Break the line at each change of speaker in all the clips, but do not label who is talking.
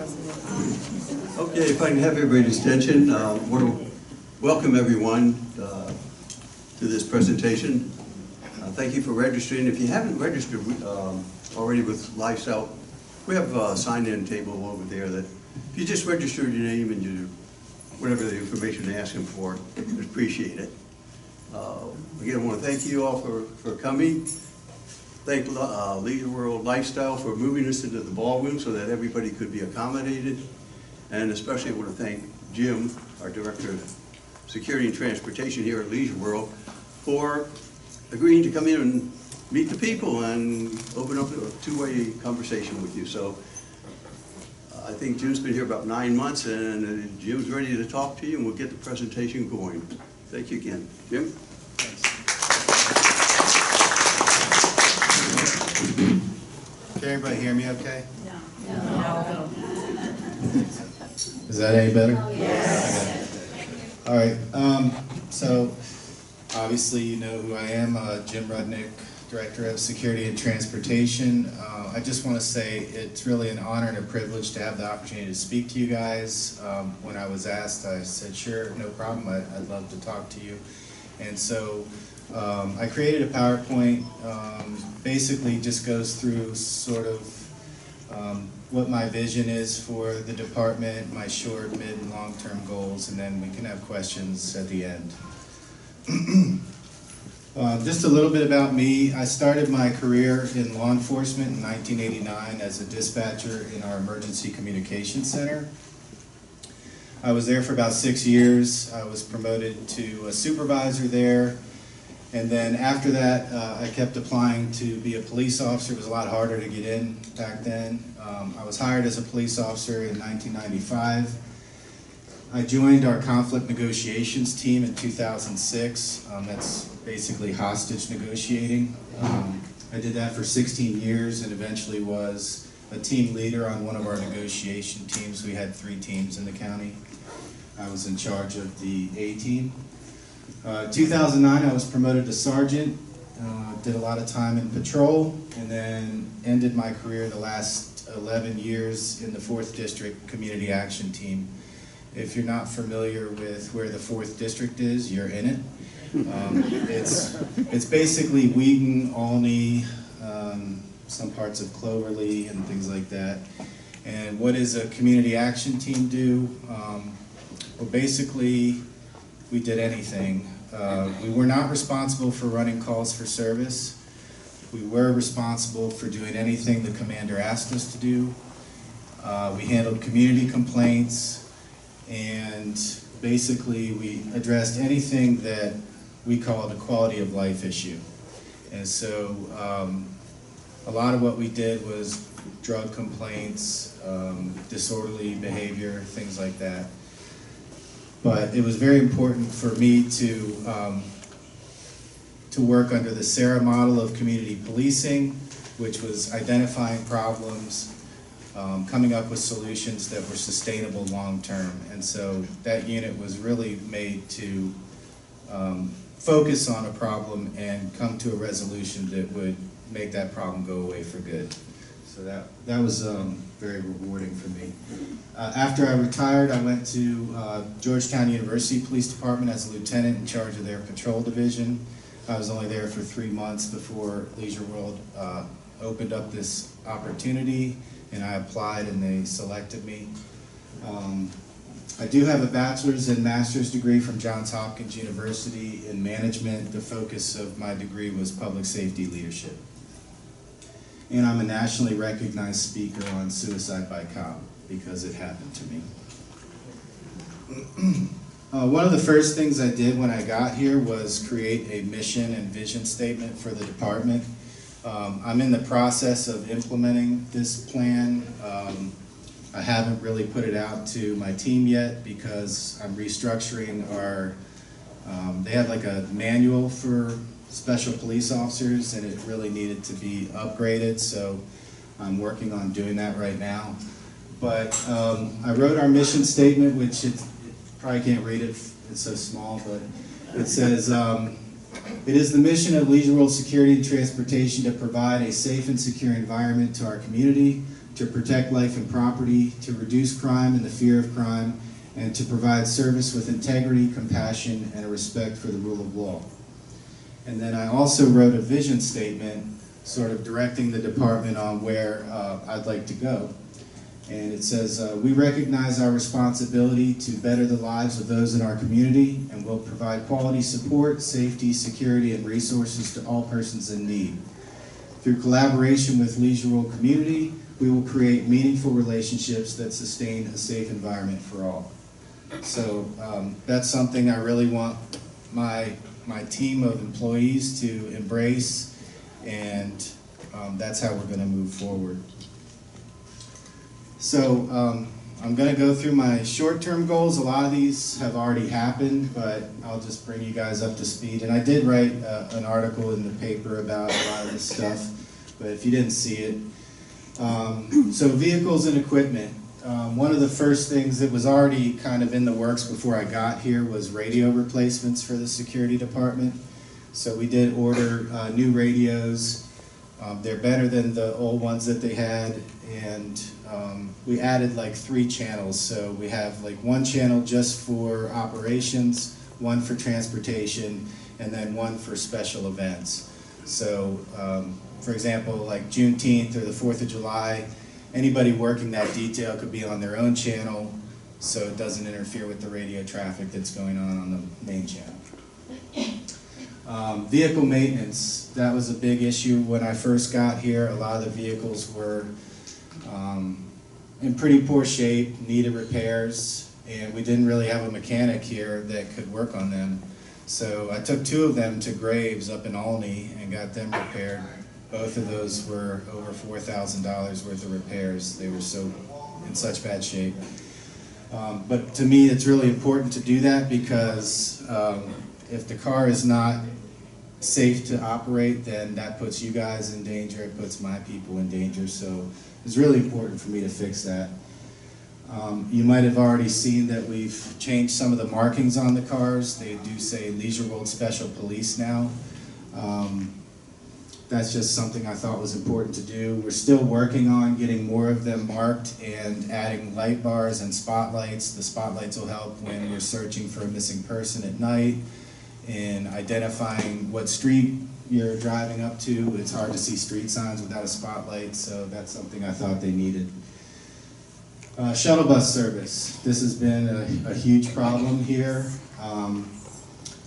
Okay, if I can have everybody's attention, I want to welcome everyone to this presentation. Thank you for registering. If you haven't registered already with Lifestyle, we have a sign-in table over there that if you just register your name and your whatever the information they're asking for, we appreciate it. Again, I want to thank you all for coming. Thank Leisure World Lifestyle for moving us into the ballroom so that everybody could be accommodated. And especially I want to thank Jim, our Director of Security and Transportation here at Leisure World, for agreeing to come in and meet the people and open up a two-way conversation with you. So I think Jim's been here about 9 months, and Jim's ready to talk to you, and we'll get the presentation going. Thank you again. Jim?
Can everybody hear me okay?
No.
Is that any better?
Yes.
Okay. All right. So obviously you know who I am, Jim Rudnick, Director of Security and Transportation. I just want to say it's really an honor and a privilege to have the opportunity to speak to you guys. When I was asked, I said, sure, no problem, I'd love to talk to you. And so I created a PowerPoint, basically just goes through sort of what my vision is for the department, my short, mid, and long-term goals, and then we can have questions at the end. Just a little bit about me. I started my career in law enforcement in 1989 as a dispatcher in our emergency communications center. I was there for about 6 years. I was promoted to a supervisor there. And then after that, I kept applying to be a police officer. It was a lot harder to get in back then. I was hired as a police officer in 1995. I joined our conflict negotiations team in 2006. That's basically hostage negotiating. I did that for 16 years and eventually was a team leader on one of our negotiation teams. We had 3 teams in the county. I was in charge of the A team. 2009, I was promoted to sergeant, did a lot of time in patrol, and then ended my career the last 11 years in the 4th District Community Action Team. If you're not familiar with where the 4th District is, you're in it. It's basically Wheaton, Olney, some parts of Cloverly, and things like that. And what does a community action team do? Well, basically, we did anything. We were not responsible for running calls for service. We were responsible for doing anything the commander asked us to do. We handled community complaints, and basically we addressed anything that we called a quality of life issue. And so a lot of what we did was drug complaints, disorderly behavior, things like that. But it was very important for me to work under the SARA model of community policing, which was identifying problems, coming up with solutions that were sustainable long term. And so that unit was really made to focus on a problem and come to a resolution that would make that problem go away for good. So that was very rewarding for me. After I retired, I went to Georgetown University Police Department as a lieutenant in charge of their patrol division. I was only there for 3 months before Leisure World opened up this opportunity, and I applied and they selected me. I do have a bachelor's and master's degree from Johns Hopkins University in management. The focus of my degree was public safety leadership. And I'm a nationally recognized speaker on suicide by cop because it happened to me. One of the first things I did when I got here was create a mission and vision statement for the department. I'm in the process of implementing this plan. I haven't really put it out to my team yet because I'm restructuring our, they have like a manual for special police officers and it really needed to be upgraded, so I'm working on doing that right now. But I wrote our mission statement, which you probably can't read it, it's so small, but it says, it is the mission of Leisure World Security and Transportation to provide a safe and secure environment to our community, to protect life and property, to reduce crime and the fear of crime, and to provide service with integrity, compassion, and a respect for the rule of law. And then I also wrote a vision statement sort of directing the department on where I'd like to go. And it says, we recognize our responsibility to better the lives of those in our community and will provide quality support, safety, security, and resources to all persons in need. Through collaboration with Leisure World community, we will create meaningful relationships that sustain a safe environment for all. So that's something I really want my team of employees to embrace, and that's how we're going to move forward. So I'm going to go through my short-term goals. A lot of these have already happened, but I'll just bring you guys up to speed. And I did write an article in the paper about a lot of this stuff, but if you didn't see it. So vehicles and equipment. One of the first things that was already kind of in the works before I got here was radio replacements for the security department. So we did order new radios. They're better than the old ones that they had, and we added like 3 channels. So we have like 1 channel just for operations, 1 for transportation, and then 1 for special events. So for example, like Juneteenth or the 4th of July, anybody working that detail could be on their own channel, so it doesn't interfere with the radio traffic that's going on the main channel. Vehicle maintenance, that was a big issue when I first got here. A lot of the vehicles were in pretty poor shape, needed repairs, and we didn't really have a mechanic here that could work on them. So I took 2 of them to Graves up in Olney and got them repaired. Both of those were over $4,000 worth of repairs. They were in such bad shape. But to me, it's really important to do that because if the car is not safe to operate, then that puts you guys in danger, it puts my people in danger. So it's really important for me to fix that. You might have already seen that we've changed some of the markings on the cars. They do say Leisure World Special Police now. That's just something I thought was important to do. We're still working on getting more of them marked and adding light bars and spotlights. The spotlights will help when we're searching for a missing person at night and identifying what street you're driving up to. It's hard to see street signs without a spotlight, so that's something I thought they needed. Shuttle bus service. This has been a huge problem here.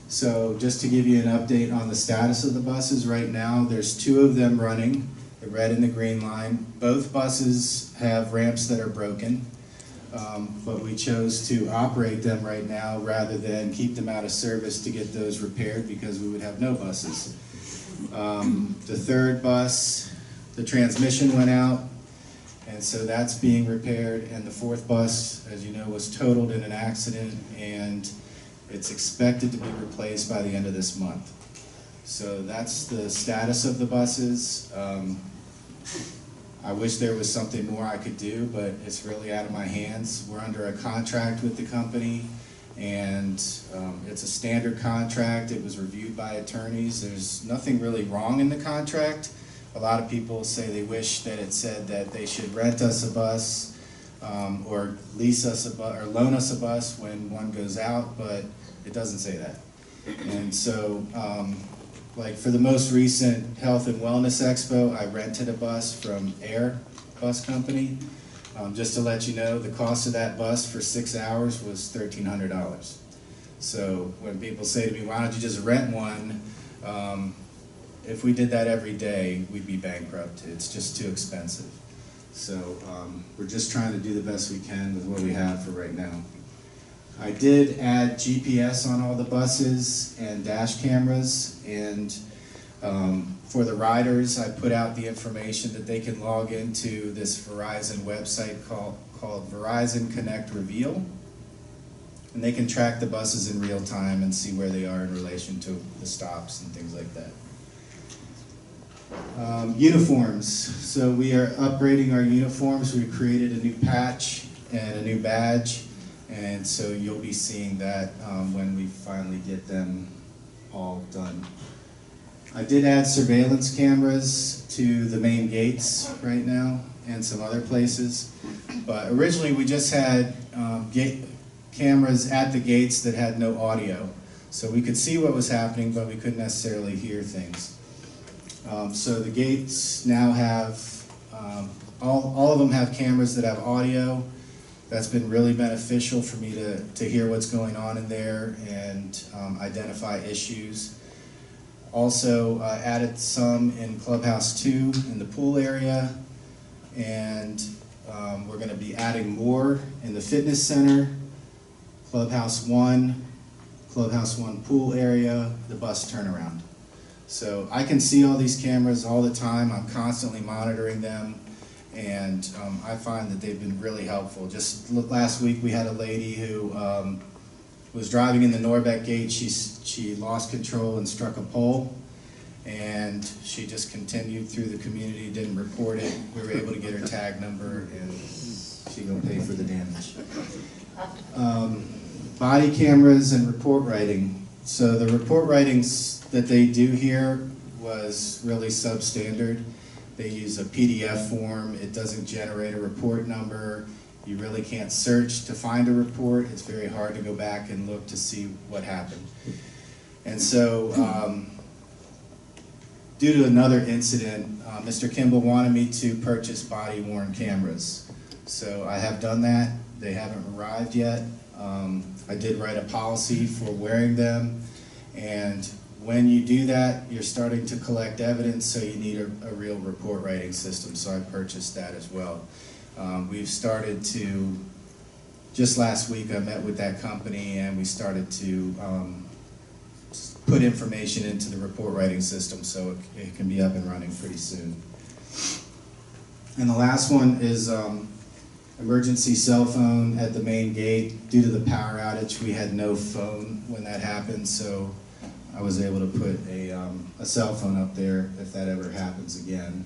So just to give you an update on the status of the buses right now, there's 2 of them running, the red and the green line. Both buses have ramps that are broken, but we chose to operate them right now rather than keep them out of service to get those repaired because we would have no buses. The 3rd bus, the transmission went out, and so that's being repaired, and the 4th bus, as you know, was totaled in an accident, and it's expected to be replaced by the end of this month. So that's the status of the buses. I wish there was something more I could do, but it's really out of my hands. We're under a contract with the company, and it's a standard contract. It was reviewed by attorneys. There's nothing really wrong in the contract. A lot of people say they wish that it said that they should rent us a bus or lease us a bus or loan us a bus when one goes out, but it doesn't say that. And so, like for the most recent Health and Wellness Expo, I rented a bus from Air Bus Company. Just to let you know, the cost of that bus for 6 hours was $1,300. So when people say to me, why don't you just rent one? If we did that every day, we'd be bankrupt. It's just too expensive. So we're just trying to do the best we can with what we have for right now. I did add GPS on all the buses and dash cameras, and for the riders, I put out the information that they can log into this Verizon website called Verizon Connect Reveal, and they can track the buses in real time and see where they are in relation to the stops and things like that. Uniforms. So we are upgrading our uniforms. We created a new patch and a new badge, and so you'll be seeing that when we finally get them all done. I did add surveillance cameras to the main gates right now and some other places. But originally we just had cameras at the gates that had no audio. So we could see what was happening, but we couldn't necessarily hear things. So the gates now have, all of them have cameras that have audio. That's been really beneficial for me to hear what's going on in there and identify issues. Also added some in Clubhouse 2 in the pool area, and we're going to be adding more in the fitness center, Clubhouse 1 pool area, the bus turnaround. So I can see all these cameras all the time. I'm constantly monitoring them, and I find that they've been really helpful. Just last week we had a lady who was driving in the Norbeck gate. She lost control and struck a pole, and she just continued through the community, didn't report it. We were able to get her tag number, and she gonna pay for the damage. Body cameras and report writing. So the report writings that they do here was really substandard. They use a PDF form. It doesn't generate a report number. You really can't search to find a report. It's very hard to go back and look to see what happened. And so, due to another incident, Mr. Kimball wanted me to purchase body-worn cameras. So I have done that. They haven't arrived yet. I did write a policy for wearing them, and when you do that, you're starting to collect evidence, so you need a real report writing system, so I purchased that as well. We've started to, just last week I met with that company and we started to put information into the report writing system so it can be up and running pretty soon. And the last one is emergency cell phone at the main gate. Due to the power outage, we had no phone when that happened, so I was able to put a cell phone up there if that ever happens again.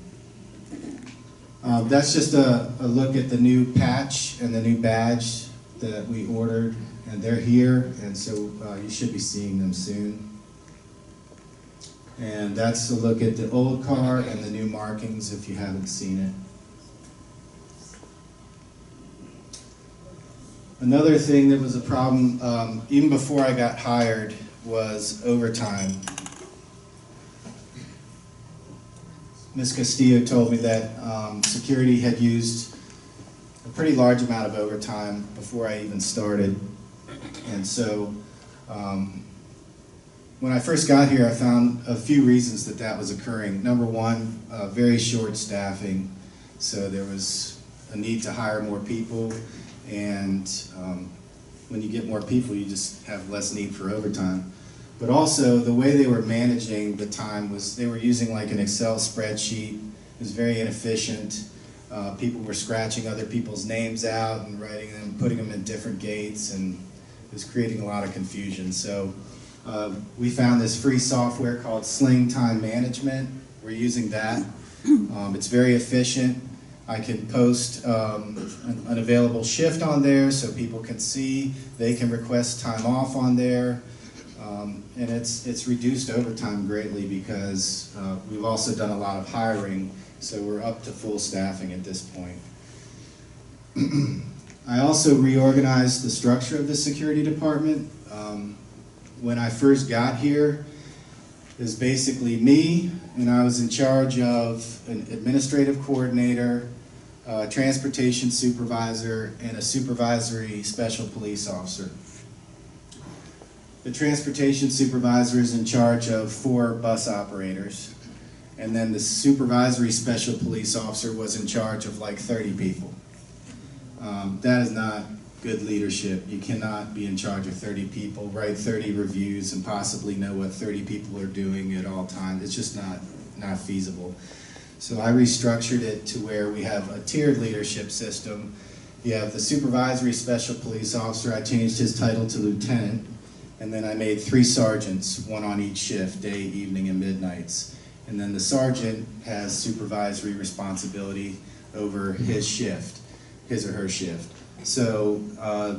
That's just a look at the new patch and the new badge that we ordered, and they're here, and so you should be seeing them soon. And that's a look at the old car and the new markings if you haven't seen it. Another thing that was a problem, even before I got hired, was overtime. Ms. Castillo told me that security had used a pretty large amount of overtime before I even started. And so when I first got here, I found a few reasons that that was occurring. Number one, very short staffing. So there was a need to hire more people, and when you get more people, you just have less need for overtime. But also, the way they were managing the time was they were using like an Excel spreadsheet. It was very inefficient. People were scratching other people's names out and writing them, putting them in different gates, and it was creating a lot of confusion. So we found this free software called Sling Time Management. We're using that. It's very efficient. I can post an available shift on there so people can see. They can request time off on there. And it's reduced overtime greatly because we've also done a lot of hiring, so we're up to full staffing at this point. I also reorganized the structure of the security department. When I first got here, it was basically me, and I was in charge of an administrative coordinator, a transportation supervisor, and a supervisory special police officer. The transportation supervisor is in charge of 4 bus operators, and then the supervisory special police officer was in charge of like 30 people. That is not good leadership. You cannot be in charge of 30 people, write 30 reviews, and possibly know what 30 people are doing at all times. It's just not feasible. So I restructured it to where we have a tiered leadership system. You have the supervisory special police officer. I changed his title to lieutenant. And then I made 3 sergeants, 1 on each shift, day, evening, and midnights. And then the sergeant has supervisory responsibility over his shift, his or her shift. So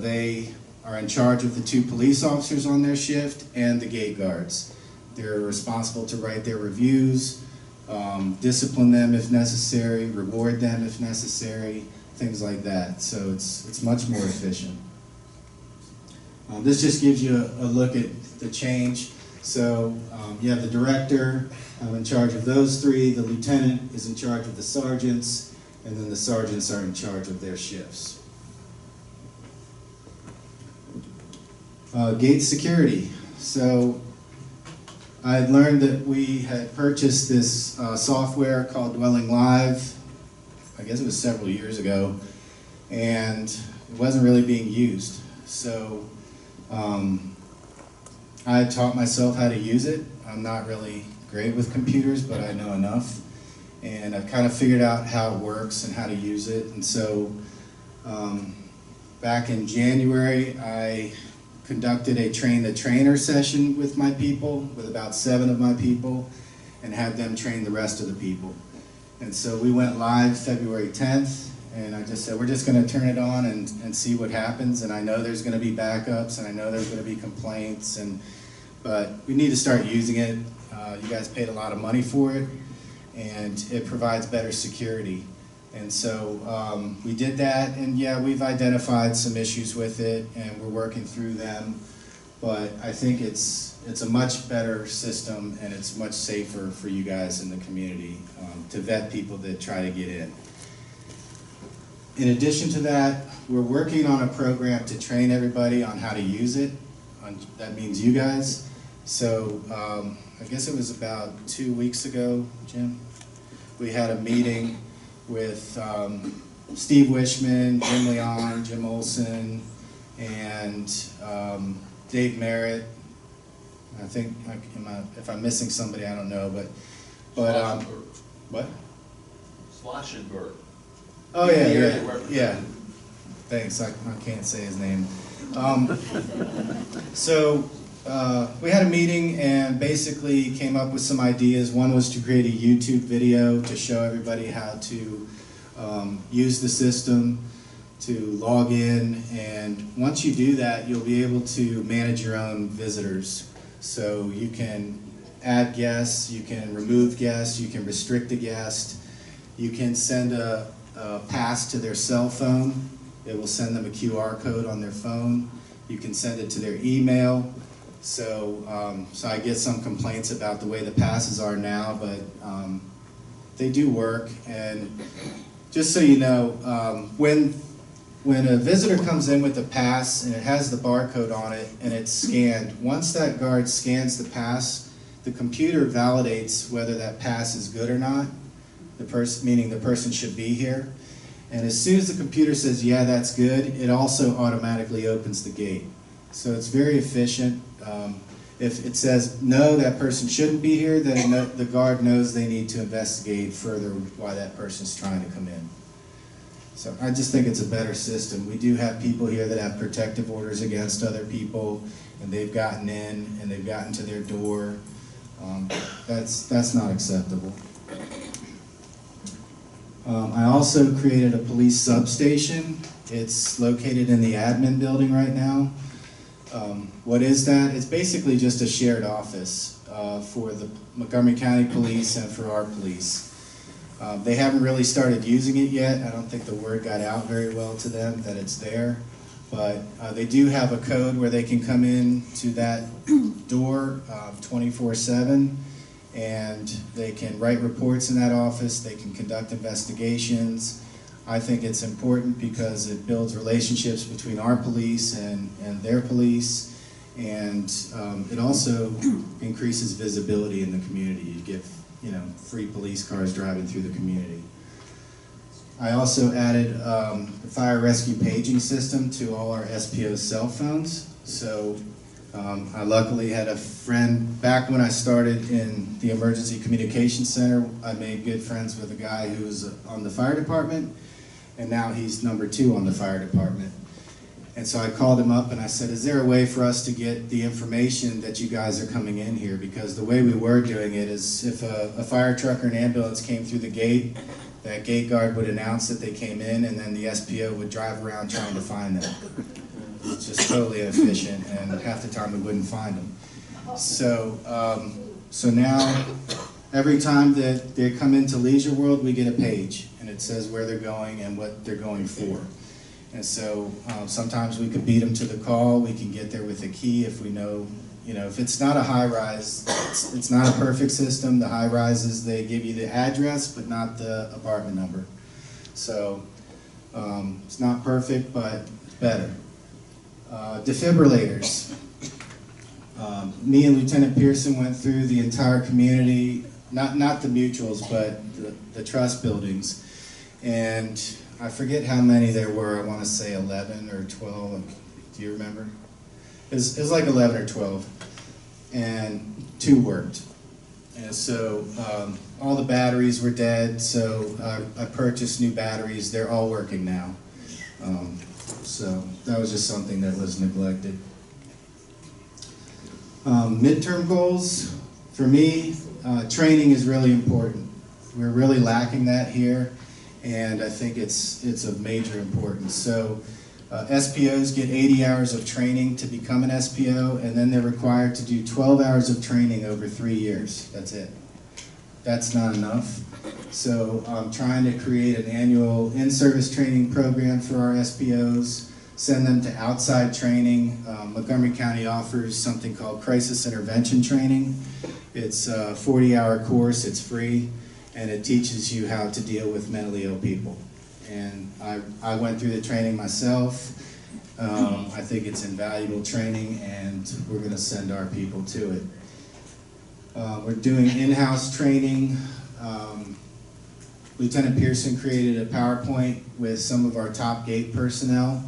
they are in charge of the 2 police officers on their shift and the gate guards. They're responsible to write their reviews, discipline them if necessary, reward them if necessary, things like that. So it's much more efficient. This just gives you a look at the change. So you have the director in charge of those three, the lieutenant is in charge of the sergeants, and then the sergeants are in charge of their shifts. Gate security. So I had learned that we had purchased this software called Dwelling Live. I guess it was several years ago, and it wasn't really being used. So I taught myself how to use it. I'm not really great with computers, but I know enough. And I've kind of figured out how it works and how to use it. And so back in January, I conducted a train-the-trainer session with my people, with about 7 of my people, and had them train the rest of the people. And so we went live February 10th, and I just said, we're just going to turn it on and see what happens. And I know there's going to be backups, and I know there's going to be complaints, but we need to start using it. You guys paid a lot of money for it, and it provides better security. And so we did that, and yeah, we've identified some issues with it, and we're working through them. But I think it's a much better system, and it's much safer for you guys in the community to vet people that try to get in. In addition to that, we're working on a program to train everybody on how to use it. That means you guys. So I guess it was about 2 weeks ago, Jim, we had a meeting with Steve Wishman, Jim Leon, Jim Olson, and Dave Merritt. I think, if I'm missing somebody, I don't know, but what?
Sloshenberg.
Oh yeah. Thanks, I can't say his name. So we had a meeting and basically came up with some ideas. One was to create a YouTube video to show everybody how to use the system, to log in, and once you do that, you'll be able to manage your own visitors. So you can add guests, you can remove guests, you can restrict a guest, you can send a pass to their cell phone. It will send them a QR code on their phone. You can send it to their email. So, so I get some complaints about the way the passes are now, but they do work. And just so you know, when a visitor comes in with a pass and it has the barcode on it and it's scanned, once that guard scans the pass, the computer validates whether that pass is good or not, meaning the person should be here. And as soon as the computer says, yeah, that's good, it also automatically opens the gate. So it's very efficient. If it says, no, that person shouldn't be here, then the guard knows they need to investigate further why that person's trying to come in. So I just think it's a better system. We do have people here that have protective orders against other people, and they've gotten in, and they've gotten to their door. That's not acceptable. I also created a police substation. It's located in the admin building right now. What is that? It's basically just a shared office for the Montgomery County Police and for our police. They haven't really started using it yet. I don't think the word got out very well to them that it's there. But they do have a code where they can come in to that door 24/7, and they can write reports in that office. They can conduct investigations. I think it's important because it builds relationships between our police and their police, and it also increases visibility in the community. You get, free police cars driving through the community. I also added the fire rescue paging system to all our SPO cell phones. So I luckily had a friend, back when I started in the Emergency Communications Center, I made good friends with a guy who was on the fire department, and now he's number 2 on the fire department. And so I called him up and I said, is there a way for us to get the information that you guys are coming in here? Because the way we were doing it is if a fire truck or an ambulance came through the gate, that gate guard would announce that they came in, and then the SPO would drive around trying to find them. It's just totally inefficient, and half the time we wouldn't find them. So So now, every time that they come into Leisure World, we get a page, and it says where they're going and what they're going for. And so sometimes we can beat them to the call. We can get there with a key if we know, if it's not a high rise, it's not a perfect system. The high rises, they give you the address, but not the apartment number. So it's not perfect, but better. Defibrillators. Me and Lieutenant Pearson went through the entire community, not the mutuals, but the trust buildings. And I forget how many there were. I want to say 11 or 12. Do you remember? It was like 11 or 12. And 2 worked. And so all the batteries were dead, so I purchased new batteries. They're all working now. So that was just something that was neglected. Midterm goals, for me, training is really important. We're really lacking that here, and I think it's of major importance. So SPOs get 80 hours of training to become an SPO, and then they're required to do 12 hours of training over 3 years. That's it. That's not enough. So I'm trying to create an annual in-service training program for our SPOs, send them to outside training. Montgomery County offers something called crisis intervention training. It's a 40-hour course, it's free, and it teaches you how to deal with mentally ill people. And I went through the training myself. I think it's invaluable training, and we're going to send our people to it. We're doing in-house training. Lieutenant Pearson created a PowerPoint with some of our top gate personnel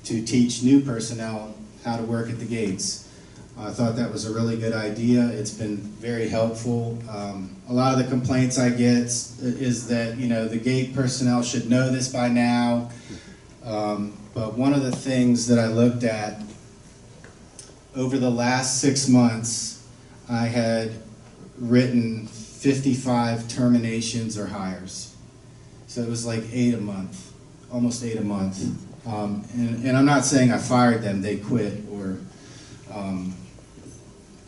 to teach new personnel how to work at the gates. I thought that was a really good idea. It's been very helpful. A lot of the complaints I get is that the gate personnel should know this by now. But one of the things that I looked at over the last 6 months, I had written 55 terminations or hires. So it was like 8 a month, almost 8 a month. And I'm not saying I fired them, they quit, or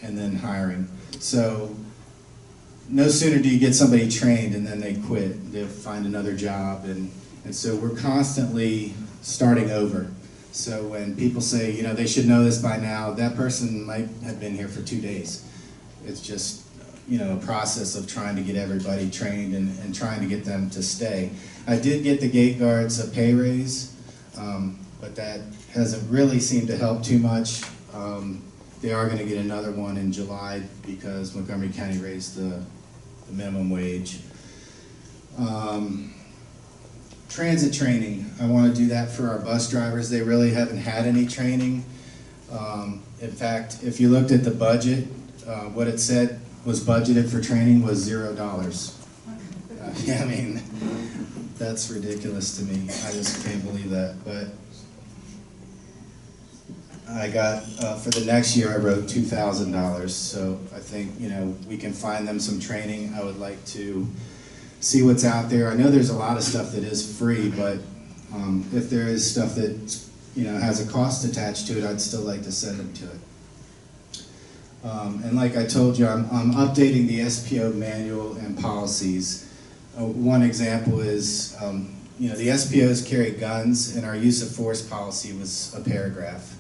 and then hiring. So no sooner do you get somebody trained and then they quit, they'll find another job, and so we're constantly starting over. So when people say, they should know this by now, that person might have been here for 2 days. It's just, a process of trying to get everybody trained and trying to get them to stay. I did get the gate guards a pay raise, but that hasn't really seemed to help too much. They are going to get another one in July because Montgomery County raised the minimum wage. Transit training, I want to do that for our bus drivers. They really haven't had any training. In fact, if you looked at the budget, what it said was budgeted for training was $0. I mean, that's ridiculous to me. I just can't believe that. But I got, for the next year, I wrote $2,000. So I think, we can find them some training. I would like to see what's out there. I know there's a lot of stuff that is free, but if there is stuff that, has a cost attached to it, I'd still like to send them to it. And like I told you, I'm updating the SPO manual and policies. One example is, the SPOs carry guns, and our use of force policy was a paragraph.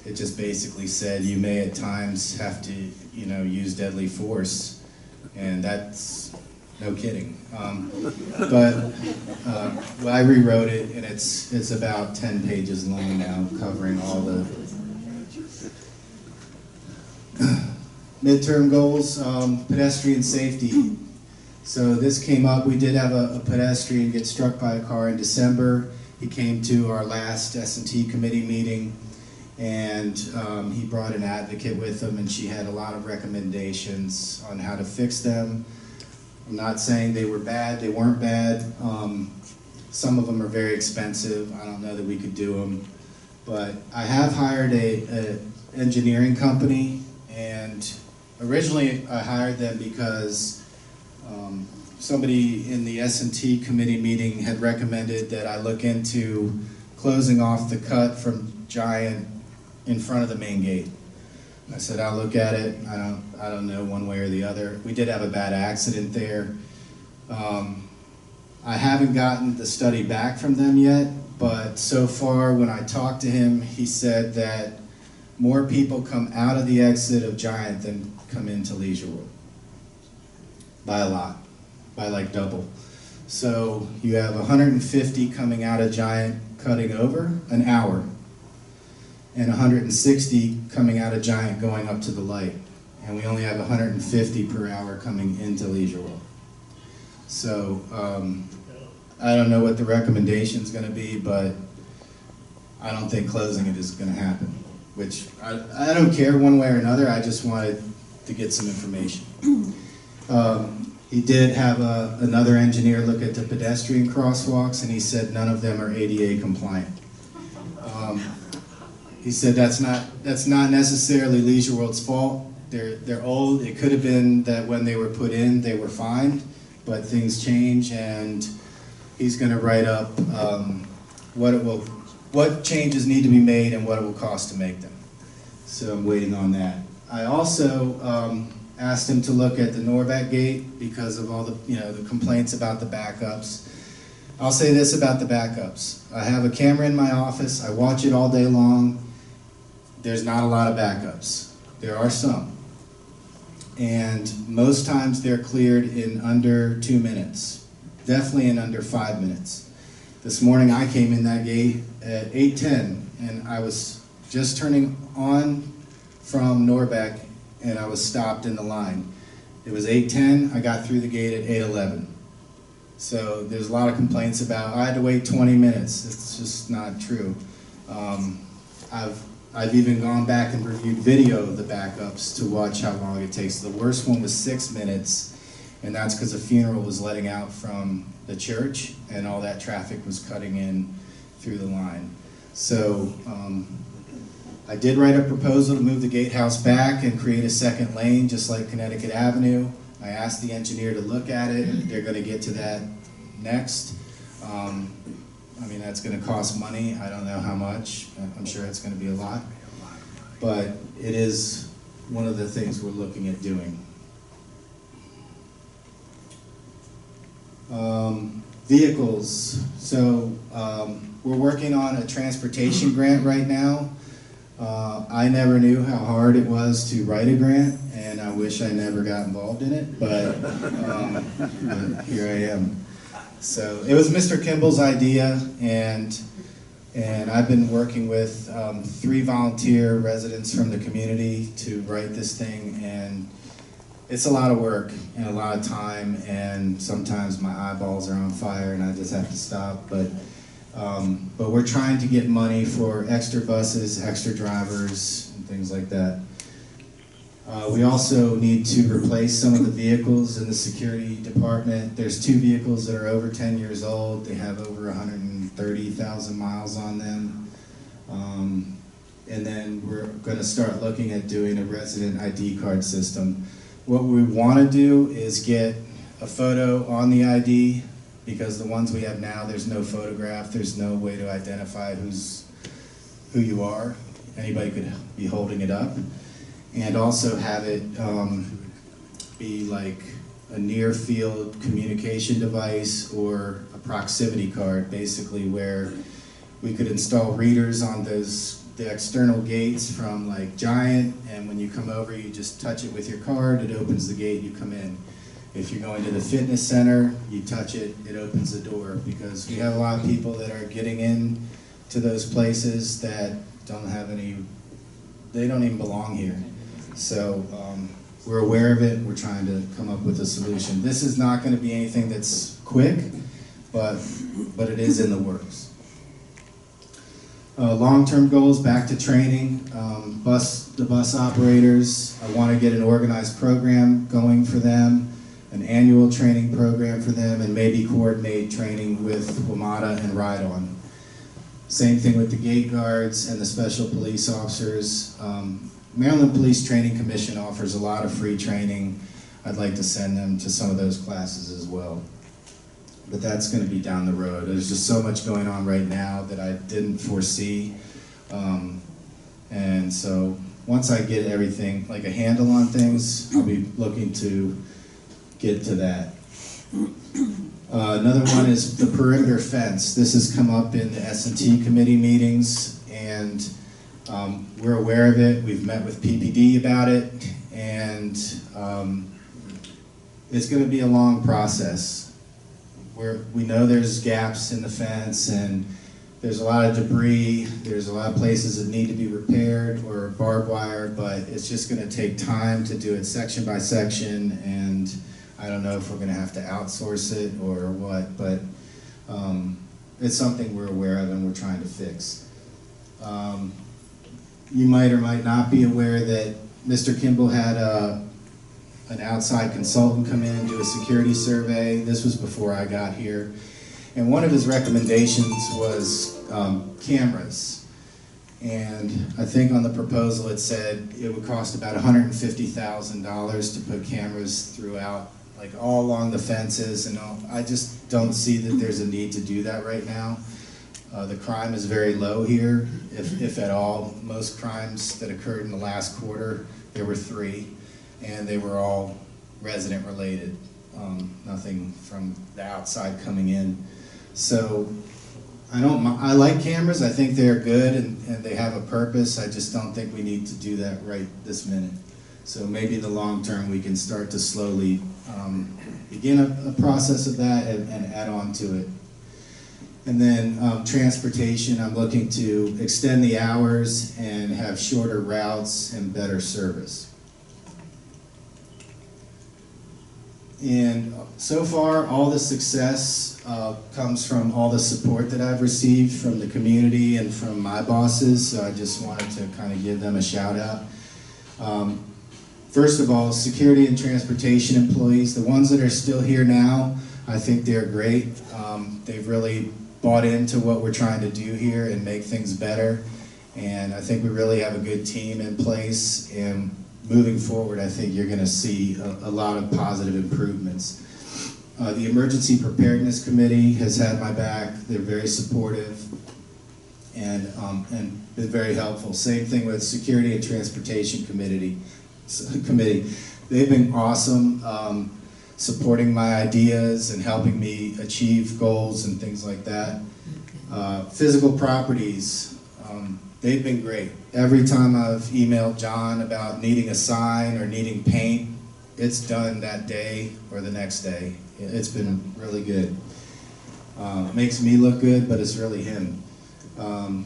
It just basically said you may at times have to, use deadly force, and that's no kidding. But I rewrote it, and it's about 10 pages long now, covering all the midterm goals. Pedestrian safety. So this came up. We did have a pedestrian get struck by a car in December. He came to our last S&T committee meeting, and he brought an advocate with him, and she had a lot of recommendations on how to fix them. I'm not saying they were bad, they weren't bad. Some of them are very expensive. I don't know that we could do them. But I have hired a engineering company, and originally I hired them because somebody in the S&T committee meeting had recommended that I look into closing off the cut from Giant in front of the main gate. I said, I'll look at it. I don't know one way or the other. We did have a bad accident there. I haven't gotten the study back from them yet, but so far when I talked to him, he said that more people come out of the exit of Giant than come into Leisure World. By a lot, by like double. So you have 150 coming out of Giant cutting over an hour, and 160 coming out of Giant going up to the light. And we only have 150 per hour coming into Leisure World. So I don't know what the recommendation is going to be, but I don't think closing it is going to happen. Which I don't care one way or another. I just wanted to get some information. He did have another engineer look at the pedestrian crosswalks, and he said none of them are ADA compliant. He said that's not necessarily Leisure World's fault. They're old. It could have been that when they were put in, they were fine, but things change, and he's going to write up what changes need to be made and what it will cost to make them. So I'm waiting on that. I also asked him to look at the Norbeck gate because of all the complaints about the backups. I'll say this about the backups. I have a camera in my office. I watch it all day long. There's not a lot of backups. There are some. And most times they're cleared in under 2 minutes. Definitely in under 5 minutes. This morning I came in that gate at 8:10 and I was just turning on from Norbeck and I was stopped in the line. It was 8:10, I got through the gate at 8:11. So there's a lot of complaints about, I had to wait 20 minutes. It's just not true. I've even gone back and reviewed video of the backups to watch how long it takes. The worst one was 6 minutes, and that's because a funeral was letting out from the church and all that traffic was cutting in through the line. So I did write a proposal to move the gatehouse back and create a second lane just like Connecticut Avenue. I asked the engineer to look at it. They're going to get to that next. I mean, that's going to cost money. I don't know how much. I'm sure it's going to be a lot. But it is one of the things we're looking at doing. Vehicles. So we're working on a transportation grant right now. I never knew how hard it was to write a grant, and I wish I never got involved in it, but here I am. So it was Mr. Kimball's idea, and I've been working with 3 volunteer residents from the community to write this thing, and it's a lot of work and a lot of time, and sometimes my eyeballs are on fire and I just have to stop, but we're trying to get money for extra buses, extra drivers, and things like that. We also need to replace some of the vehicles in the security department. There's 2 vehicles that are over 10 years old. They have over 130,000 miles on them. And then we're going to start looking at doing a resident ID card system. What we want to do is get a photo on the ID, because the ones we have now, there's no photograph, there's no way to identify who you are. Anybody could be holding it up. And also have it be like a near field communication device or a proximity card, basically, where we could install readers on the external gates from like Giant, and when you come over you just touch it with your card, it opens the gate, you come in. If you're going to the fitness center, you touch it, it opens the door, because we have a lot of people that are getting in to those places that don't have any, they don't even belong here. So we're aware of it, we're trying to come up with a solution. This is not going to be anything that's quick, but it is in the works. Long-term goals, back to training, the bus operators. I want to get an organized program going for them, an annual training program for them, and maybe coordinate training with WMATA and Ride-On. Same thing with the gate guards and the special police officers. Maryland Police Training Commission offers a lot of free training. I'd like to send them to some of those classes as well. But that's going to be down the road. There's just so much going on right now that I didn't foresee. And so once I get everything, like a handle on things, I'll be looking to get to that. Another one is the perimeter fence. This has come up in the S&T committee meetings, and we're aware of it. We've met with PPD about it, and it's going to be a long process. We know there's gaps in the fence, and there's a lot of debris, there's a lot of places that need to be repaired or barbed wire, but it's just going to take time to do it section by section, and I don't know if we're going to have to outsource it or what, but it's something we're aware of and we're trying to fix. You might or might not be aware that Mr. Kimball had an outside consultant come in and do a security survey. This was before I got here. And one of his recommendations was cameras. And I think on the proposal it said it would cost about $150,000 to put cameras throughout, like all along the fences and all. I just don't see that there's a need to do that right now. The crime is very low here, if at all. Most crimes that occurred in the last quarter, there were 3, and they were all resident related. Nothing from the outside coming in. So I like cameras. I think they're good and they have a purpose. I just don't think we need to do that right this minute. So maybe in the long term we can start to slowly begin a process of that and add on to it. And then transportation, I'm looking to extend the hours and have shorter routes and better service. And so far, all the success comes from all the support that I've received from the community and from my bosses, so I just wanted to kind of give them a shout out. First of all, security and transportation employees, the ones that are still here now, I think they're great. They've really bought into what we're trying to do here and make things better, and I think we really have a good team in place, and moving forward I think you're going to see a lot of positive improvements. The Emergency Preparedness Committee has had my back. They're very supportive and been very helpful. Same thing with Security and Transportation Committee. They've been awesome, supporting my ideas and helping me achieve goals and things like that. Physical properties, they've been great. Every time I've emailed John about needing a sign or needing paint, it's done that day or the next day. It's been really good. Makes me look good, but it's really him.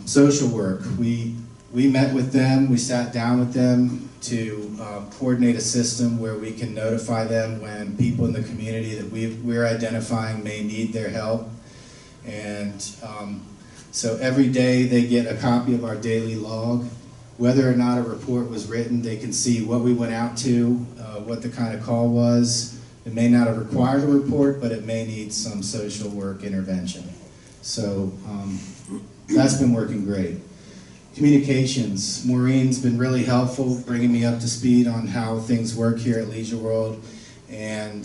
Social work, we met with them, we sat down with them to coordinate a system where we can notify them when people in the community that we're identifying may need their help. And so every day they get a copy of our daily log. Whether or not a report was written, they can see what we went out to, what the kind of call was. It may not have required a report, but it may need some social work intervention. So that's been working great. Communications, Maureen's been really helpful, bringing me up to speed on how things work here at Leisure World and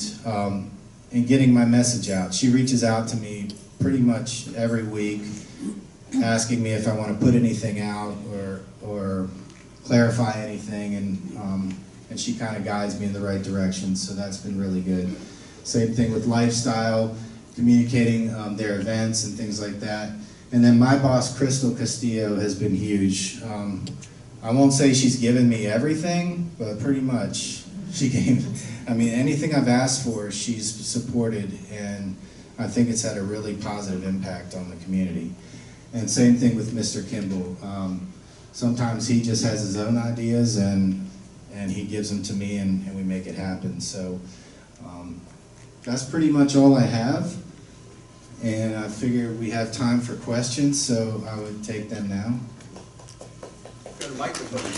getting my message out. She reaches out to me pretty much every week, asking me if I want to put anything out or clarify anything, and she kind of guides me in the right direction, so that's been really good. Same thing with lifestyle, communicating their events and things like that. And then my boss, Crystal Castillo, has been huge. I won't say she's given me everything, but pretty much she gave, I mean, anything I've asked for, she's supported, and I think it's had a really positive impact on the community. And same thing with Mr. Kimball. Sometimes he just has his own ideas and he gives them to me and we make it happen. So that's pretty much all I have. And I figure we have time for questions, so I would take them now.
Got a microphone here.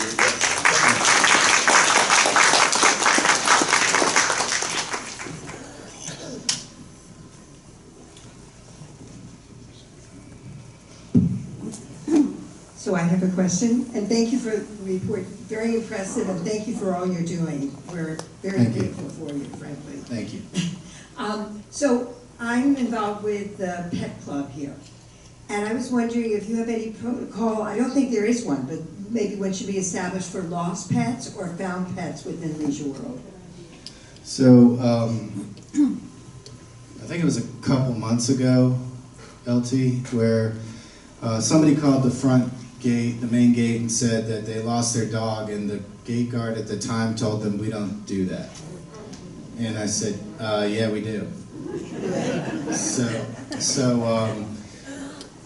So I have a question, and thank you for the report. Very impressive, and thank you for all you're doing. We're very grateful for you, frankly.
Thank you.
So I'm involved with the pet club here, and I was wondering if you have any protocol. I don't think there is one, but maybe what should be established for lost pets or found pets within Leisure World?
So, I think it was a couple months ago, LT, where somebody called the front gate, the main gate, and said that they lost their dog, and the gate guard at the time told them, "We don't do that." And I said, "Yeah, we do." So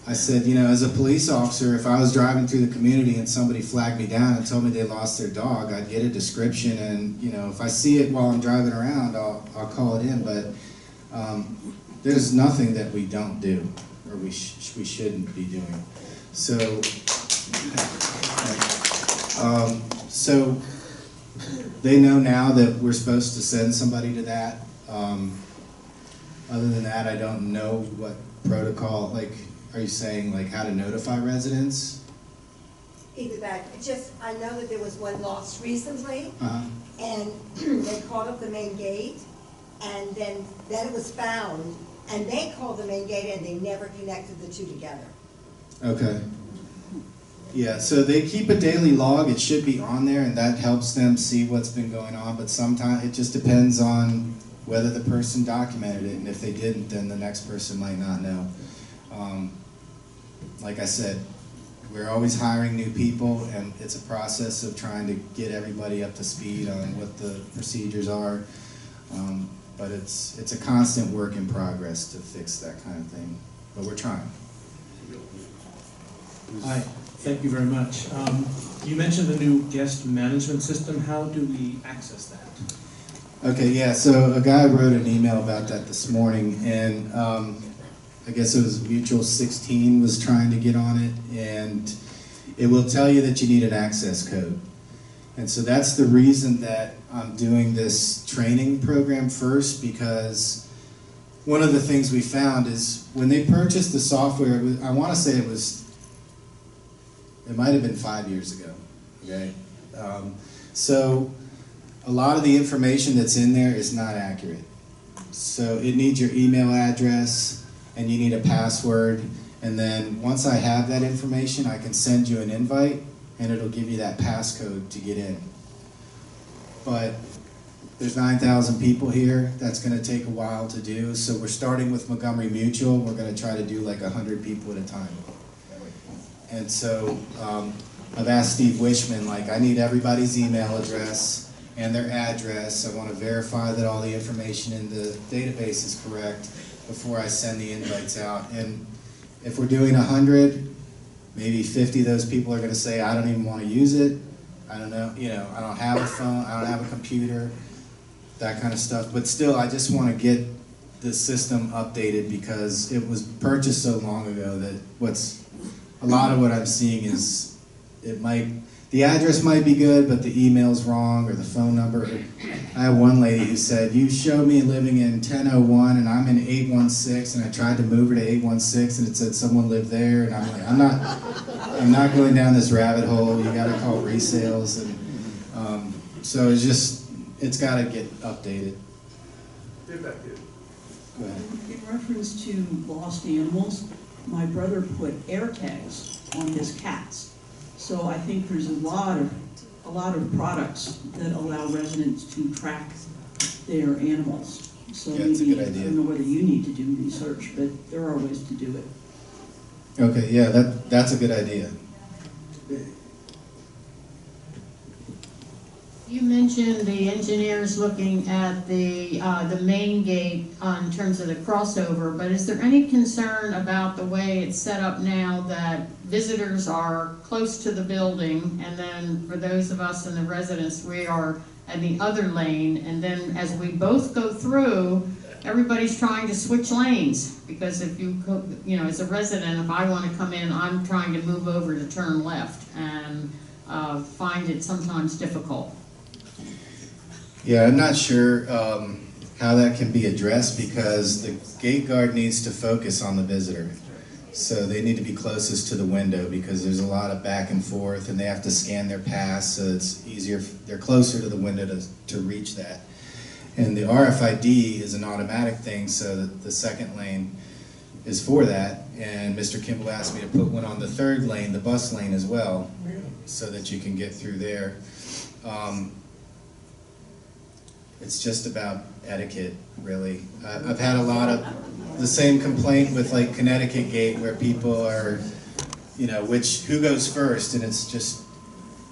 I said, you know, as a police officer, if I was driving through the community and somebody flagged me down and told me they lost their dog, I'd get a description, and you know, if I see it while I'm driving around, I'll call it in. But there's nothing that we don't do, or we shouldn't be doing. So, so they know now that we're supposed to send somebody to that. Other than that, I don't know what protocol, like, are you saying like how to notify residents?
Either that, I know that there was one lost recently,
Uh-huh.
and they called up the main gate, and then it was found, and they called the main gate, and they never connected the two together.
Okay. Yeah, so they keep a daily log. It should be on there, and that helps them see what's been going on, but sometimes it just depends on whether the person documented it, and if they didn't, then the next person might not know. Like I said, we're always hiring new people, and it's a process of trying to get everybody up to speed on what the procedures are. But it's a constant work in progress to fix that kind of thing. But we're trying.
Hi, thank you very much. You mentioned the new guest management system. How do we access that?
Okay, yeah, so a guy wrote an email about that this morning, and I guess it was Mutual 16 was trying to get on it, and it will tell you that you need an access code. And so that's the reason that I'm doing this training program first, because one of the things we found is when they purchased the software, I want to say it might have been 5 years ago, okay? So a lot of the information that's in there is not accurate. So it needs your email address, and you need a password, and then once I have that information, I can send you an invite, and it'll give you that passcode to get in. But there's 9,000 people here. That's going to take a while to do, so we're starting with Montgomery Mutual. We're going to try to do like 100 people at a time. And so I've asked Steve Wishman, like, I need everybody's email address and their address. I want to verify that all the information in the database is correct before I send the invites out. And if we're doing 100, maybe 50 of those people are going to say, I don't even want to use it. I don't know, you know, I don't have a phone, I don't have a computer, that kind of stuff. But still, I just want to get the system updated because it was purchased so long ago that a lot of what I'm seeing is the address might be good, but the email's wrong or the phone number. I have one lady who said, you showed me living in 1001 and I'm in 816, and I tried to move her to 816 and it said someone lived there, and I'm like, I'm not going down this rabbit hole. You gotta call resales. And so it's gotta get updated. Go ahead.
In reference to lost animals, my brother put air tags on his cats. So I think there's a lot of products that allow residents to track their animals. So
Yeah, it's a
maybe,
good idea.
I don't know whether you need to do research, but there are ways to do it.
Okay, yeah, that's a good idea.
You mentioned the engineers looking at the main gate in terms of the crossover, but is there any concern about the way it's set up now that visitors are close to the building, and then for those of us in the residents, we are at the other lane, and then as we both go through, everybody's trying to switch lanes, because if you know, as a resident, if I want to come in, I'm trying to move over to turn left, and find it sometimes difficult.
Yeah, I'm not sure how that can be addressed, because the gate guard needs to focus on the visitor. So they need to be closest to the window, because there's a lot of back and forth and they have to scan their pass, so it's easier, they're closer to the window to reach that. And the RFID is an automatic thing, so that the second lane is for that. And Mr. Kimball asked me to put one on the third lane, the bus lane as well. so that you can get through there. It's just about etiquette, really. I've had a lot of the same complaint with like Connecticut Gate, where people are, you know, who goes first, and it's just,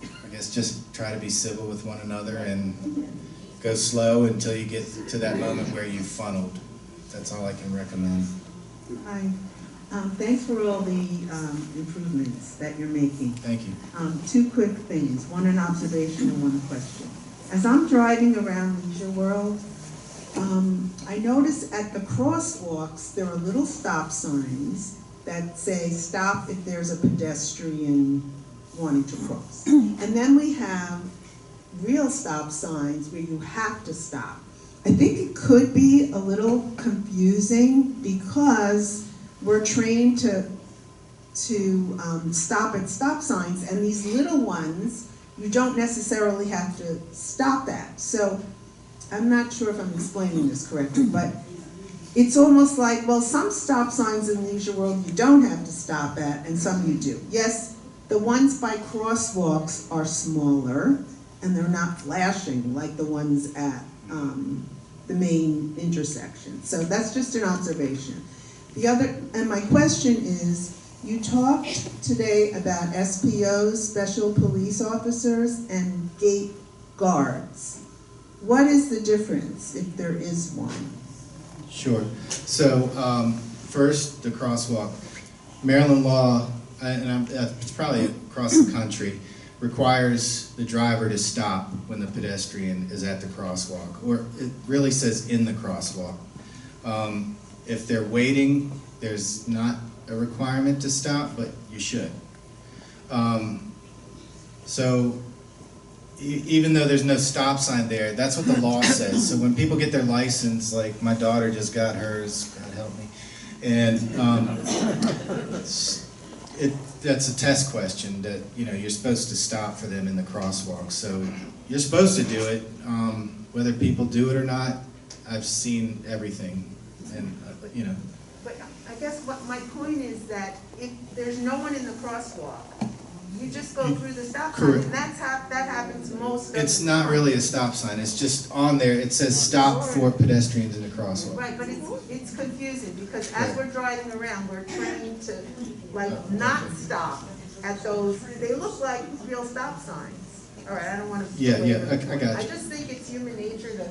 I guess, just try to be civil with one another and go slow until you get to that moment where you've funneled. That's all I can recommend.
Hi. Thanks for all the improvements that you're making.
Thank you.
Two quick things, one an observation and one question. As I'm driving around Leisure World, I notice at the crosswalks there are little stop signs that say stop if there's a pedestrian wanting to cross. And then we have real stop signs where you have to stop. I think it could be a little confusing because we're trained to stop at stop signs, and these little ones you don't necessarily have to stop at. So I'm not sure if I'm explaining this correctly, but it's almost like, well, some stop signs in Leisure World you don't have to stop at, and some you do. Yes, the ones by crosswalks are smaller, and they're not flashing like the ones at the main intersection. So that's just an observation. And my question is, you talked today about SPOs, special police officers, and gate guards. What is the difference, if there is one?
Sure. So first, the crosswalk. Maryland law, it's probably across the country, requires the driver to stop when the pedestrian is at the crosswalk, or it really says in the crosswalk. If they're waiting, there's not a requirement to stop, but you should. So even though there's no stop sign there, that's what the law says. So when people get their license, like my daughter just got hers, God help me, and that's a test question that, you know, you're supposed to stop for them in the crosswalk. So you're supposed to do it. Whether people do it or not, I've seen everything, and you know.
But I guess what my point is that if there's no one in the crosswalk, you just go through the stop sign,
Correct.
and that happens most of the
It's not
time.
really a stop sign. It's just on there. It says stop for pedestrians in the crosswalk.
Right, but it's confusing because as we're driving around, we're trained to like not stop at those. They look like real stop signs. All right, I don't want to.
Yeah, I got you.
I just think it's human nature to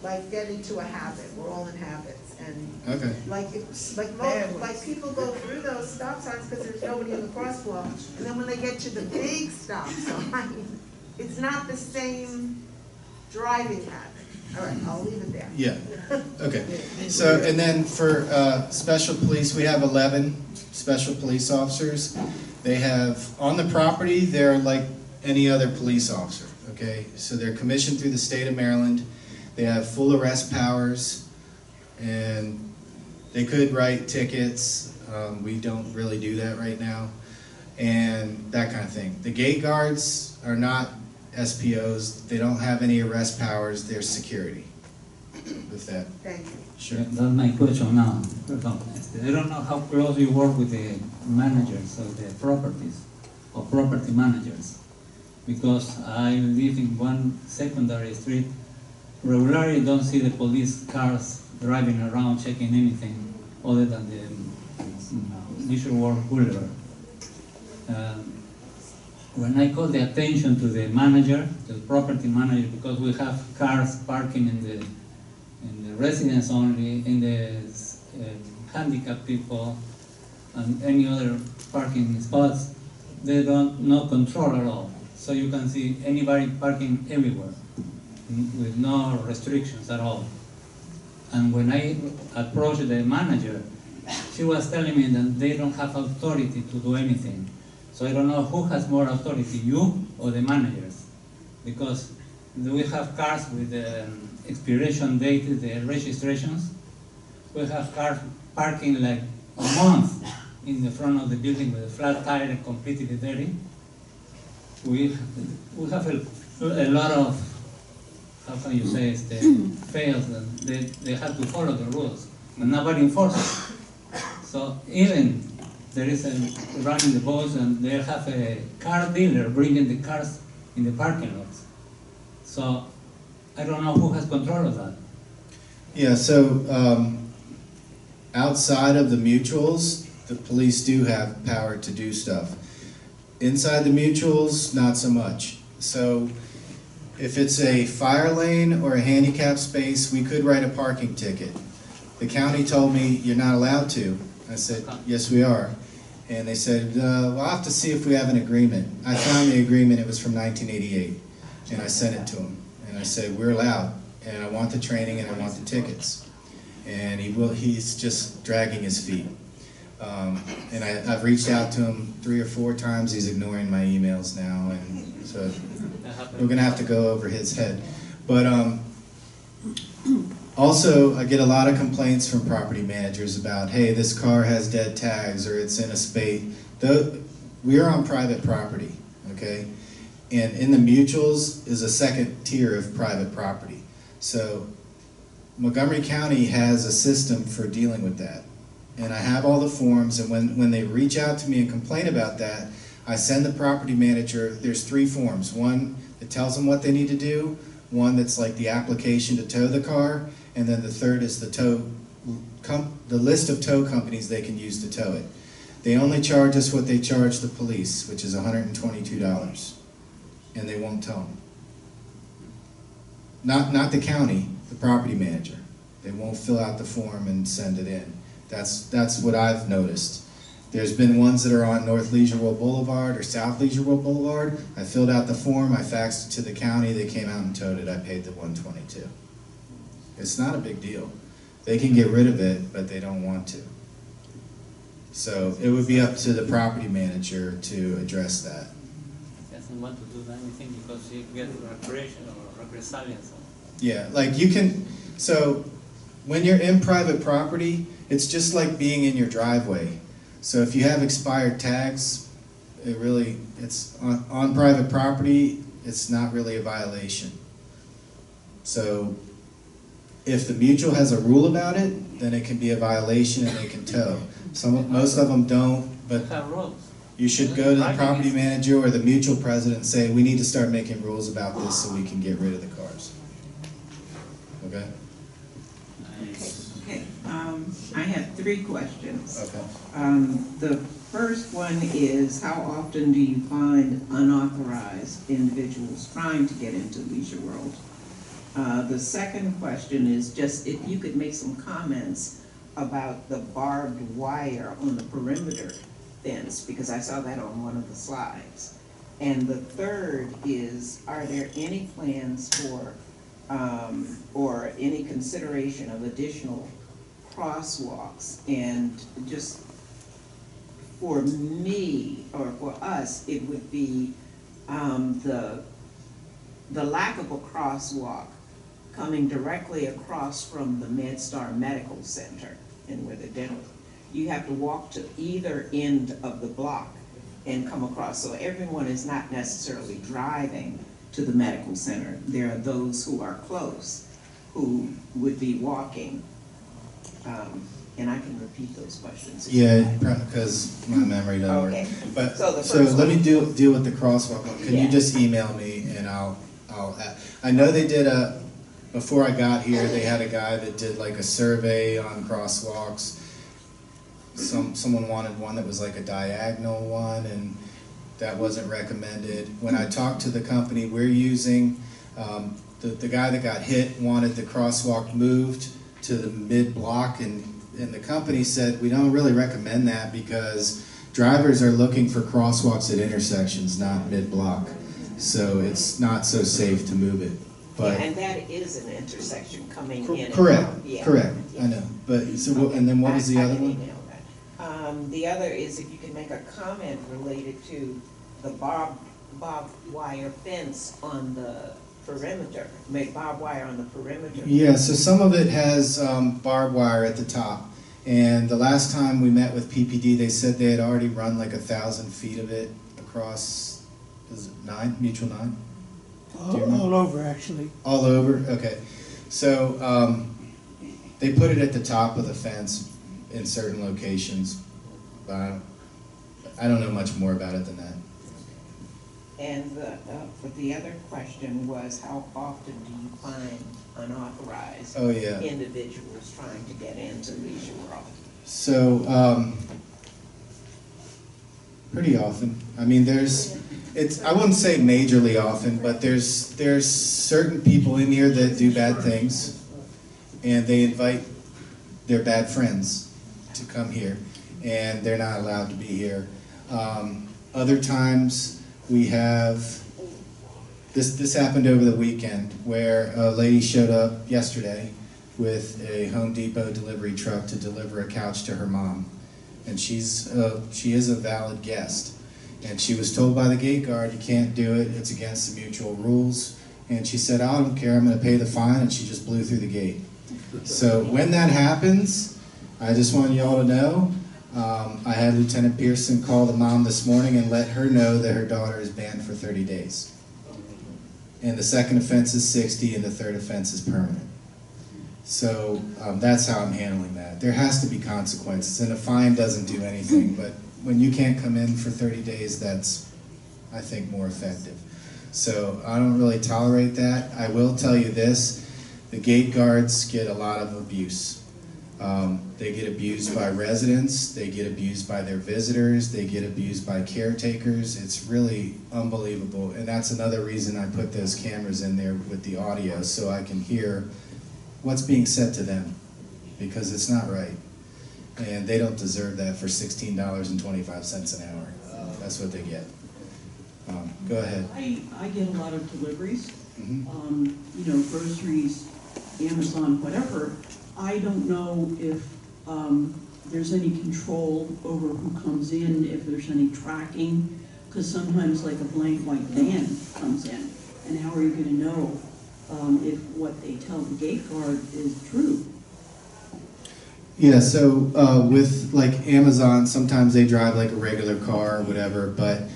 like get into a habit. We're all in habits, and
Okay.
like people go through those stop signs because there's nobody in the crosswalk, and then when they get to the big stop sign, it's not the same driving habit. All right, I'll leave it there.
Yeah. Okay. So, and then for special police, we have 11 special police officers. They have, on the property, they're like any other police officer, okay? So they're commissioned through the state of Maryland. They have full arrest powers, and they could write tickets. We don't really do that right now, and that kind of thing. The gate guards are not SPOs. They don't have any arrest powers. They're security. With that.
Thank you.
Sure.
That's my question now. I don't know how close you work with the managers of the properties, or property managers, because I live in one secondary street. Regularly don't see the police cars driving around checking anything other than the Leisure World Boulevard. When I call the attention to the manager, to the property manager, because we have cars parking in the residence only, in the handicapped people, and any other parking spots, they don't no control at all. So you can see anybody parking everywhere with no restrictions at all. And when I approached the manager, she was telling me that they don't have authority to do anything. So I don't know who has more authority, you or the managers, because we have cars with expiration date, the registrations. We have cars parking like a month in the front of the building with a flat tire and completely dirty. We have a lot of, how can you say, fails, and they have to follow the rules, and nobody enforces it. So even there is a running the bus and they have a car dealer bringing the cars in the parking lots. So I don't know who has control of that.
Yeah, so outside of the mutuals, the police do have power to do stuff. Inside the mutuals, not so much. So if it's a fire lane or a handicap space, we could write a parking ticket. The county told me you're not allowed to. I said, yes, we are. And they said, we'll have to see if we have an agreement. I found the agreement, it was from 1988, and I sent it to him. And I said, we're allowed, and I want the training and I want the tickets. And he's just dragging his feet. And I've reached out to him 3 or 4 times, he's ignoring my emails now, and so we're gonna have to go over his head. But also, I get a lot of complaints from property managers about, hey, this car has dead tags, or it's in a space. We're on private property, okay? And in the mutuals is a second tier of private property. So Montgomery County has a system for dealing with that. And I have all the forms, and when they reach out to me and complain about that, I send the property manager, there's 3 forms. One that tells them what they need to do, one that's like the application to tow the car, and then the third is the list of tow companies they can use to tow it. They only charge us what they charge the police, which is $122, and they won't tow them. Not the county, the property manager. They won't fill out the form and send it in. That's what I've noticed. There's been ones that are on North Leisure World Boulevard or South Leisure World Boulevard. I filled out the form, I faxed it to the county, they came out and towed it, I paid the $122. It's not a big deal. They can get rid of it, but they don't want to. So it would be up to the property manager to address that.
He doesn't want to do anything because he gets reparation or represalias.
Yeah, like you can, so when you're in private property, it's just like being in your driveway. So if you have expired tags, it's on private property, it's not really a violation. So if the mutual has a rule about it, then it can be a violation and they can tow. Most of them don't, but you should go to the property manager or the mutual president and say, we need to start making rules about this so we can get rid of the cars. Okay?
Okay, I have 3 questions.
Okay.
The first one is, how often do you find unauthorized individuals trying to get into Leisure World? The second question is just if you could make some comments about the barbed wire on the perimeter fence, because I saw that on one of the slides. And the third is, are there any plans for or any consideration of additional crosswalks? And just for me, or for us, it would be the lack of a crosswalk coming directly across from the MedStar Medical Center and where the dental, you have to walk to either end of the block and come across. So everyone is not necessarily driving to the medical center. There are those who are close who would be walking. And I can repeat those questions.
Yeah, because my memory doesn't
Okay.
work. But
So
let me deal with the crosswalk. Can you just email me and I'll I know they did before I got here, they had a guy that did like a survey on crosswalks. Someone wanted one that was like a diagonal one, and that wasn't recommended. When I talked to the company we're using, the guy that got hit wanted the crosswalk moved to the mid-block, and the company said, we don't really recommend that because drivers are looking for crosswalks at intersections, not mid-block. So it's not so safe to move it. But
yeah, and that is an intersection coming in.
Correct,
Yeah.
correct, I know. But so, and then what was the other one?
Email that. The other is if you can make a comment related to the barbed wire fence on the perimeter, make barbed wire on the perimeter.
Yeah, so some of it has barbed wire at the top. And the last time we met with PPD, they said they had already run like 1,000 feet of it across, is it 9, Mutual 9?
All over, actually.
All over, okay. So they put it at the top of the fence in certain locations. But I don't know much more about it than that.
And but the other question was, how often do you find unauthorized
Oh, yeah.
individuals trying to get into Leisure World?
So, pretty often. I mean, I wouldn't say majorly often, but there's certain people in here that do bad things, and they invite their bad friends to come here, and they're not allowed to be here. Other times, we have, this happened over the weekend, where a lady showed up yesterday with a Home Depot delivery truck to deliver a couch to her mom. And she is a valid guest. And she was told by the gate guard, you can't do it, it's against the mutual rules. And she said, I don't care, I'm gonna pay the fine, and she just blew through the gate. So when that happens, I just want y'all to know, I had Lieutenant Pearson call the mom this morning and let her know that her daughter is banned for 30 days. And the second offense is 60, and the third offense is permanent. So that's how I'm handling that. There has to be consequences, and a fine doesn't do anything, but when you can't come in for 30 days, that's, I think, more effective. So I don't really tolerate that. I will tell you this, the gate guards get a lot of abuse. They get abused by residents, they get abused by their visitors, they get abused by caretakers. It's really unbelievable, and that's another reason I put those cameras in there with the audio, so I can hear what's being said to them, because it's not right. And they don't deserve that for $16.25 an hour. That's what they get. Go ahead.
I get a lot of deliveries,
Mm-hmm.
you know, groceries, Amazon, whatever. I don't know if there's any control over who comes in, if there's any tracking, because sometimes like a blank white van comes in, and how are you gonna know if what they tell the gate guard is true?
Yeah, so with like Amazon, sometimes they drive like a regular car or whatever, but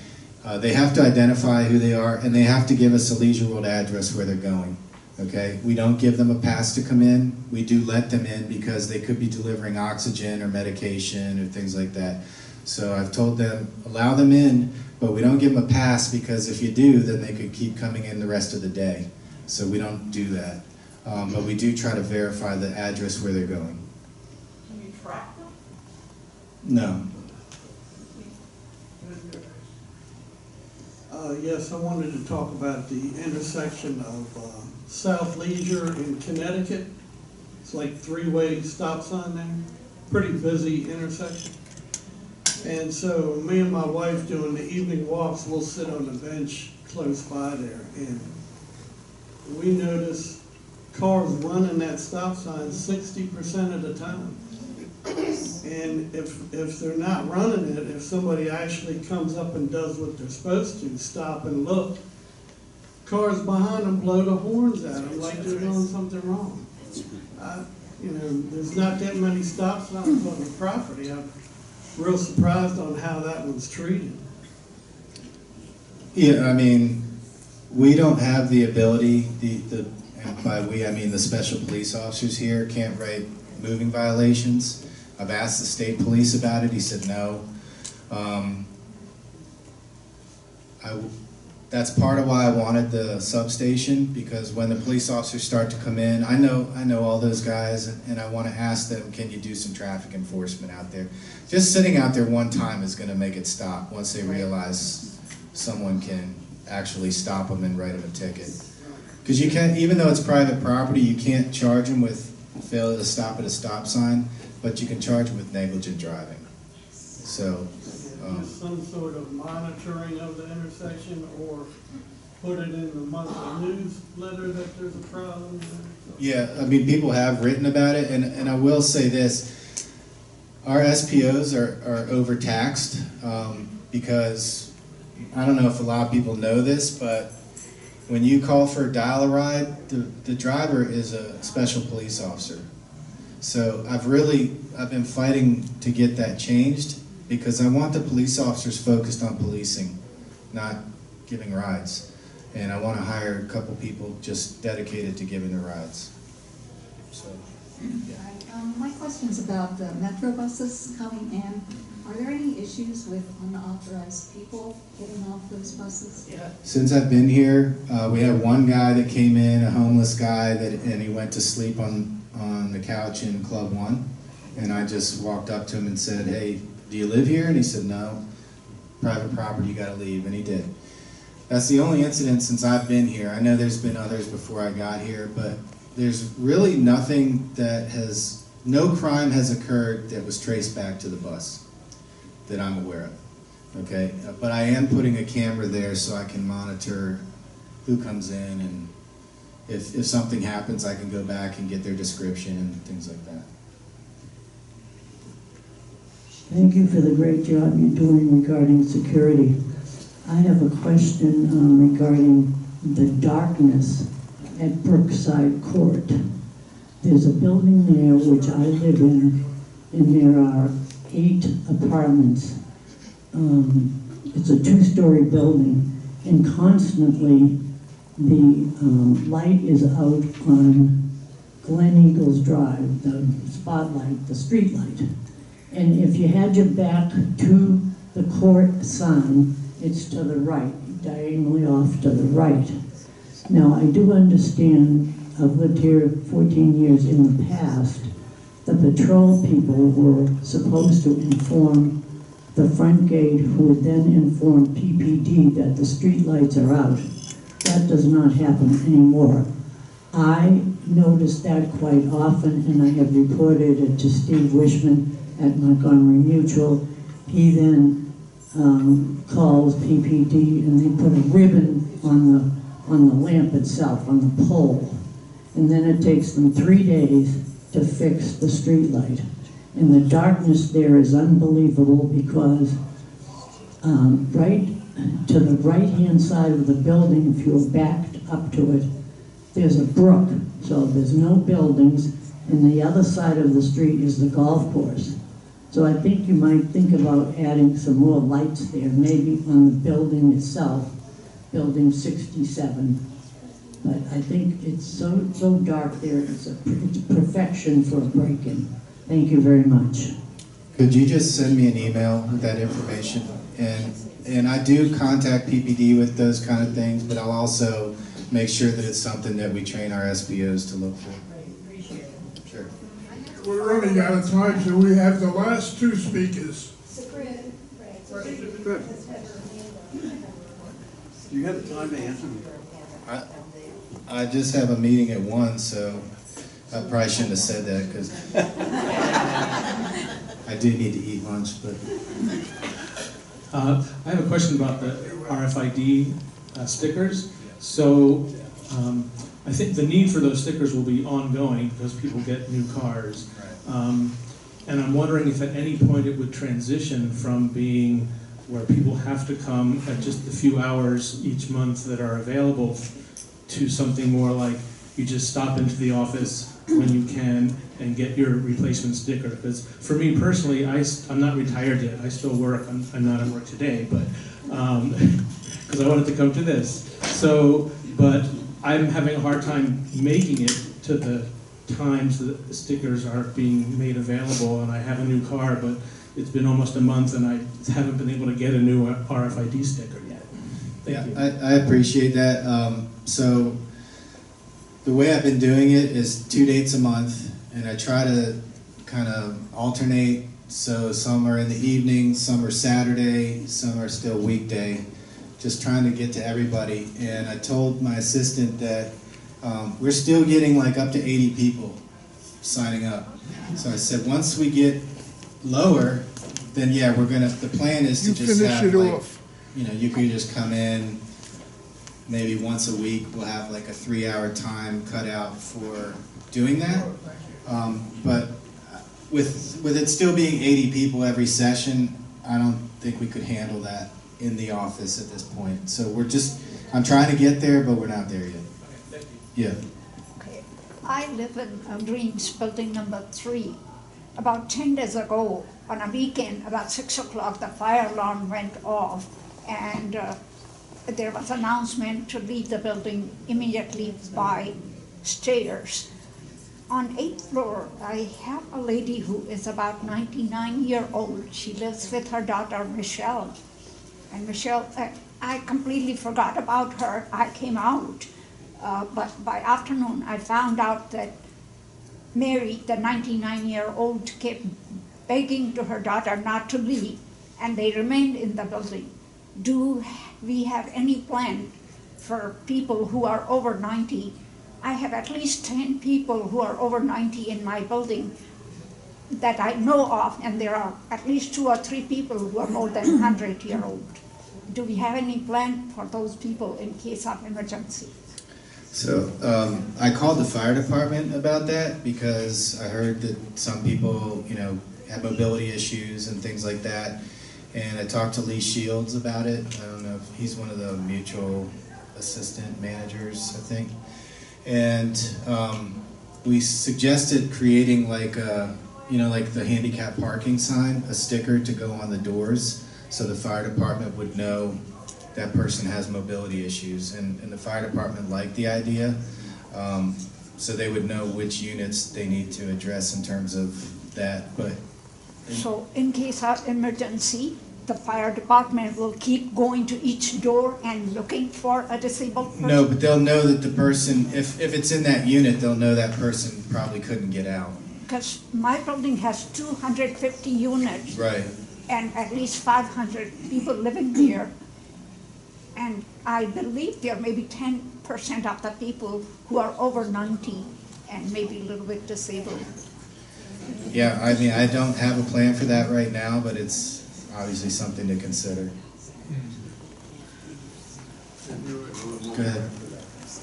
they have to identify who they are, and they have to give us a Leisure World address where they're going. Okay, we don't give them a pass to come in. We do let them in because they could be delivering oxygen or medication or things like that. So I've told them, allow them in, but we don't give them a pass, because if you do, then they could keep coming in the rest of the day. So we don't do that. But we do try to verify the address where they're going.
Can you track them?
No.
Yes, I wanted to talk about the intersection of South Leisure in Connecticut. It's like three-way stop sign there, pretty busy intersection. And so me and my wife doing the evening walks, we'll sit on the bench close by there, and we notice cars running that stop sign 60% of the time. And if they're not running it, if somebody actually comes up and does what they're supposed to, stop and look, cars behind them blow the horns at them like they're doing something wrong. You know, there's not that many stop signs on the property. I'm real surprised on how that one's treated.
Yeah, I mean, we don't have the ability, and by we I mean the special police officers here can't write moving violations. I've asked the state police about it, he said no. That's part of why I wanted the substation, because when the police officers start to come in, I know all those guys, and I want to ask them, can you do some traffic enforcement out there? Just sitting out there one time is going to make it stop once they realize someone can actually stop them and write them a ticket. Because you can't, even though it's private property, you can't charge them with failure to stop at a stop sign, but you can charge them with negligent driving. So.
Some sort of monitoring of the intersection, or put it in the monthly newsletter that there's a problem there.
Yeah, I mean, people have written about it, and I will say this, our SPOs are overtaxed because, I don't know if a lot of people know this, but when you call for a dial-a-ride, the driver is a special police officer. So I've been fighting to get that changed, because I want the police officers focused on policing, not giving rides. And I want to hire a couple people just dedicated to giving the rides. So, yeah.
My question is about the metro buses coming in. Are there any issues with unauthorized people getting off those buses?
Since I've been here, we had one guy that came in, a homeless guy, and he went to sleep on the couch in Club 1. And I just walked up to him and said, "Hey, do you live here?" And he said, "No, private property, you gotta leave," and he did. That's the only incident since I've been here. I know there's been others before I got here, but there's really nothing no crime has occurred that was traced back to the bus that I'm aware of, okay? But I am putting a camera there so I can monitor who comes in, and if something happens, I can go back and get their description and things like that.
Thank you for the great job you're doing regarding security. I have a question regarding the darkness at Brookside Court. There's a building there which I live in, and there are 8 apartments. It's a 2-story building, and constantly the light is out on Glen Eagles Drive, the spotlight, the street light. And if you had your back to the court sign, it's to the right, diagonally off to the right. Now, I do understand, I've lived here 14 years in the past, the patrol people were supposed to inform the front gate, who would then inform PPD that the street lights are out. That does not happen anymore. I notice that quite often, and I have reported it to Steve Wishman at Montgomery Mutual. He then calls PPD, and they put a ribbon on the lamp itself, on the pole. And then it takes them 3 days to fix the street light. And the darkness there is unbelievable because right to the right-hand side of the building, if you're backed up to it, there's a brook. So there's no buildings, and the other side of the street is the golf course. So I think you might think about adding some more lights there, maybe on the building itself, building 67. But I think it's so dark there, it's perfection for a break-in. Thank you very much.
Could you just send me an email with that information? And I do contact PPD with those kind of things, but I'll also make sure that it's something that we train our SPOs to look for. Sure.
We're running out of time, so we have the last 2 speakers.
Good. Do you have the time to answer me?
I just have a meeting at 1, so I probably shouldn't have said that because I do need to eat lunch. But
I have a question about the RFID stickers. So I think the need for those stickers will be ongoing because people get new cars. And I'm wondering if at any point it would transition from being where people have to come at just the few hours each month that are available to something more like you just stop into the office when you can and get your replacement sticker. Because for me personally, I'm not retired yet. I still work. I'm not at work today, but because I wanted to come to this. So, but I'm having a hard time making it to the times that the stickers are being made available, and I have a new car, but it's been almost a month and I haven't been able to get a new RFID sticker yet. Thank you.
I appreciate that. So the way I've been doing it is 2 dates a month, and I try to kind of alternate. So some are in the evening, some are Saturday, some are still weekday, just trying to get to everybody. And I told my assistant that we're still getting like up to 80 people signing up. So I said, once we get lower, then yeah, the plan is to just have like, you could just come in maybe once a week. We'll have like a 3-hour time cut out for doing that. But with it still being 80 people every session, I don't think we could handle that in the office at this point. So I'm trying to get there, but we're not there yet. Yeah.
Okay. I live in Greens, building number 3. About 10 days ago, on a weekend, about 6 o'clock, the fire alarm went off, and there was an announcement to leave the building immediately by stairs. on 8th floor, I have a lady who is about 99-year-old. She lives with her daughter, Michelle. And Michelle, I completely forgot about her. I came out, but by afternoon, I found out that Mary, the 99-year-old, kept begging to her daughter not to leave, and they remained in the building. Do we have any plan for people who are over 90? I have at least 10 people who are over 90 in my building that I know of, and there are at least 2 or 3 people who are more than 100-year-old. Do we have any plan for those people in case of emergency?
So I called the fire department about that because I heard that some people, you know, have mobility issues and things like that. And I talked to Lee Shields about it. I don't know if he's one of the mutual assistant managers, I think. And we suggested creating like a, you know, like the handicap parking sign, a sticker to go on the doors so the fire department would know that person has mobility issues. And the fire department liked the idea, so they would know which units they need to address in terms of that. But
So in case of emergency, the fire department will keep going to each door and looking for a disabled person?
no, but they'll know that the person, if it's in that unit, they'll know that person probably couldn't get out.
Because my building has 250 units.
Right.
And at least 500 people living here. And I believe there may be 10% of the people who are over 90 and maybe a little bit disabled.
Yeah, I mean, I don't have a plan for that right now, but it's obviously something to consider. Go ahead.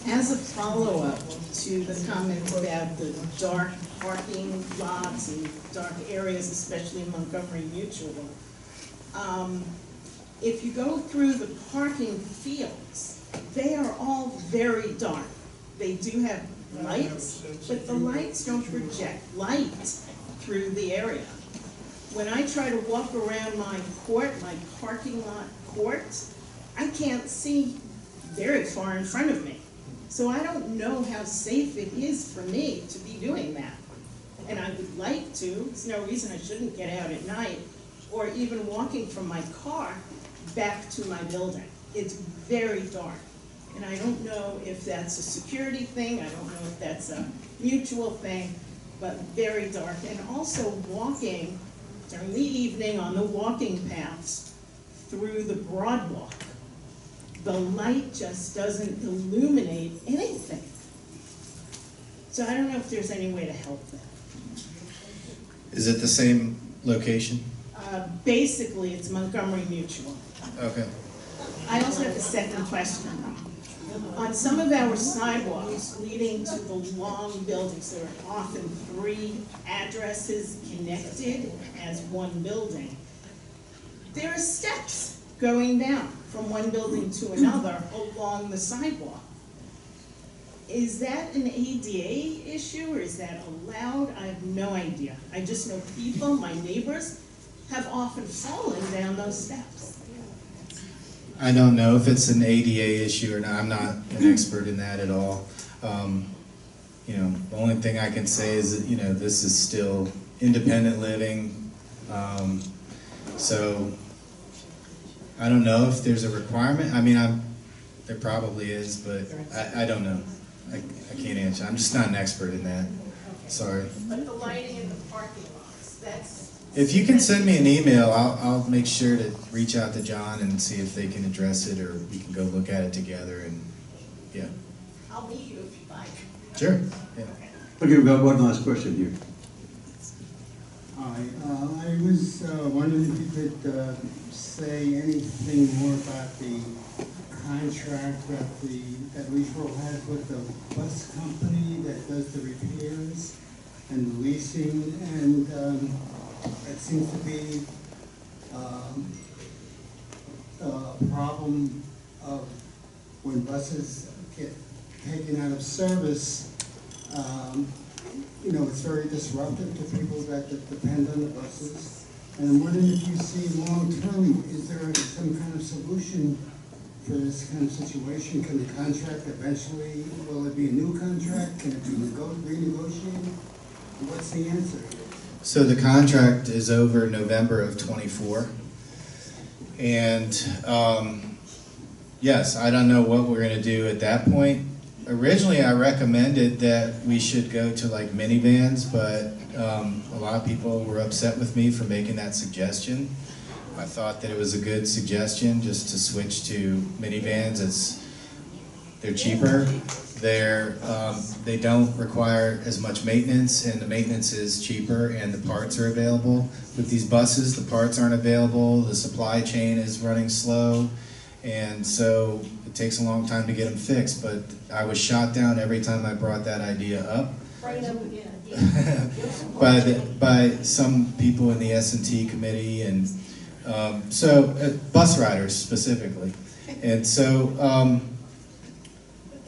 As a follow-up to the comments about the dark parking lots and dark areas, especially in Montgomery Mutual, if you go through the parking fields, they are all very dark. They do have lights, but the lights don't project light through the area. When I try to walk around my court, my parking lot court, I can't see very far in front of me. So I don't know how safe it is for me to be doing that. And I would like to. There's no reason I shouldn't get out at night, or even walking from my car back to my building. It's very dark. And I don't know if that's a security thing, I don't know if that's a mutual thing, but very dark. And also walking during the evening on the walking paths through the Broad Walk. The light just doesn't illuminate anything. So I don't know if there's any way to help that.
Is it the same location?
Basically, it's Montgomery Mutual.
Okay.
I also have a second question. On some of our sidewalks leading to the long buildings, there are often 3 addresses connected as one building. There are steps going down from one building to another along the sidewalk. Is that an ADA issue, or is that allowed? I have no idea. I just know people, my neighbors, have often fallen down those steps.
I don't know if it's an ADA issue or not. I'm not an expert in that at all. You know, the only thing I can say is that, you know, this is still independent living. So I don't know if there's a requirement. I mean, there probably is, but I don't know. I can't answer. I'm just not an expert in that. Sorry.
But the lighting in the parking lots, that's...
If you can send me an email, I'll make sure to reach out to John and see if they can address it, or we can go look at it together, and yeah.
I'll meet you if you like.
Sure. Yeah.
Okay, we've got one last question here.
Hi, I was wondering if you could say anything more about the contract that Leach World has with the bus company that does the repairs and the leasing, and it seems to be a problem of when buses get taken out of service. You know, it's very disruptive to people that depend on the buses. And I'm wondering if you see long-term, is there some kind of solution for this kind of situation? Can the contract eventually, will it be a new contract? Can it be renegotiated? What's the answer?
So the contract is over November of '24. And yes, I don't know what we're gonna do at that point. Originally, I recommended that we should go to like minivans, but a lot of people were upset with me for making that suggestion. I thought that it was a good suggestion just to switch to minivans. They're cheaper, they don't require as much maintenance, and the maintenance is cheaper, and the parts are available. With these buses, the parts aren't available, the supply chain is running slow, and so it takes a long time to get them fixed. But I was shot down every time I brought that idea up by some people in the S&T committee, and bus riders specifically. And so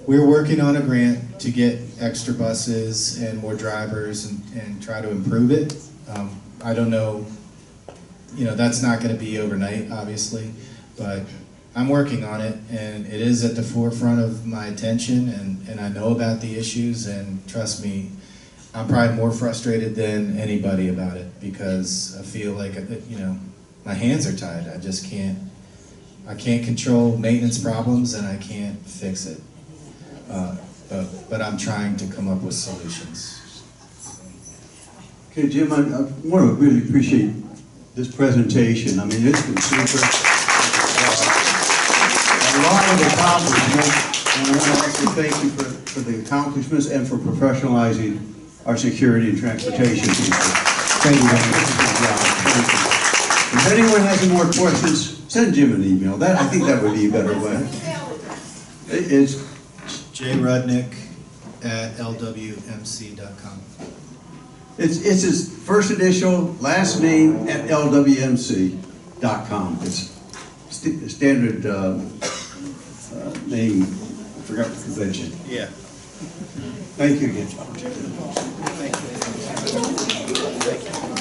we're working on a grant to get extra buses and more drivers and try to improve it. I don't know, that's not going to be overnight, obviously, but I'm working on it, and it is at the forefront of my attention, and I know about the issues, and trust me, I'm probably more frustrated than anybody about it, because I feel like, my hands are tied. I can't control maintenance problems, and I can't fix it. But I'm trying to come up with solutions.
Okay, Jim, I want to really appreciate this presentation. I mean, it's been super. A lot of accomplishments, and I want to also thank you for the accomplishments and for professionalizing our security and transportation people.
Thank you very much.
Thank you. If anyone has any more questions, send Jim an email. I think that would be a better way. It's
Rudnick at lwmc.com.
It's his first initial, last name at lwmc.com. It's a standard name. I forgot the convention.
Yeah.
Thank you again.
Thank you.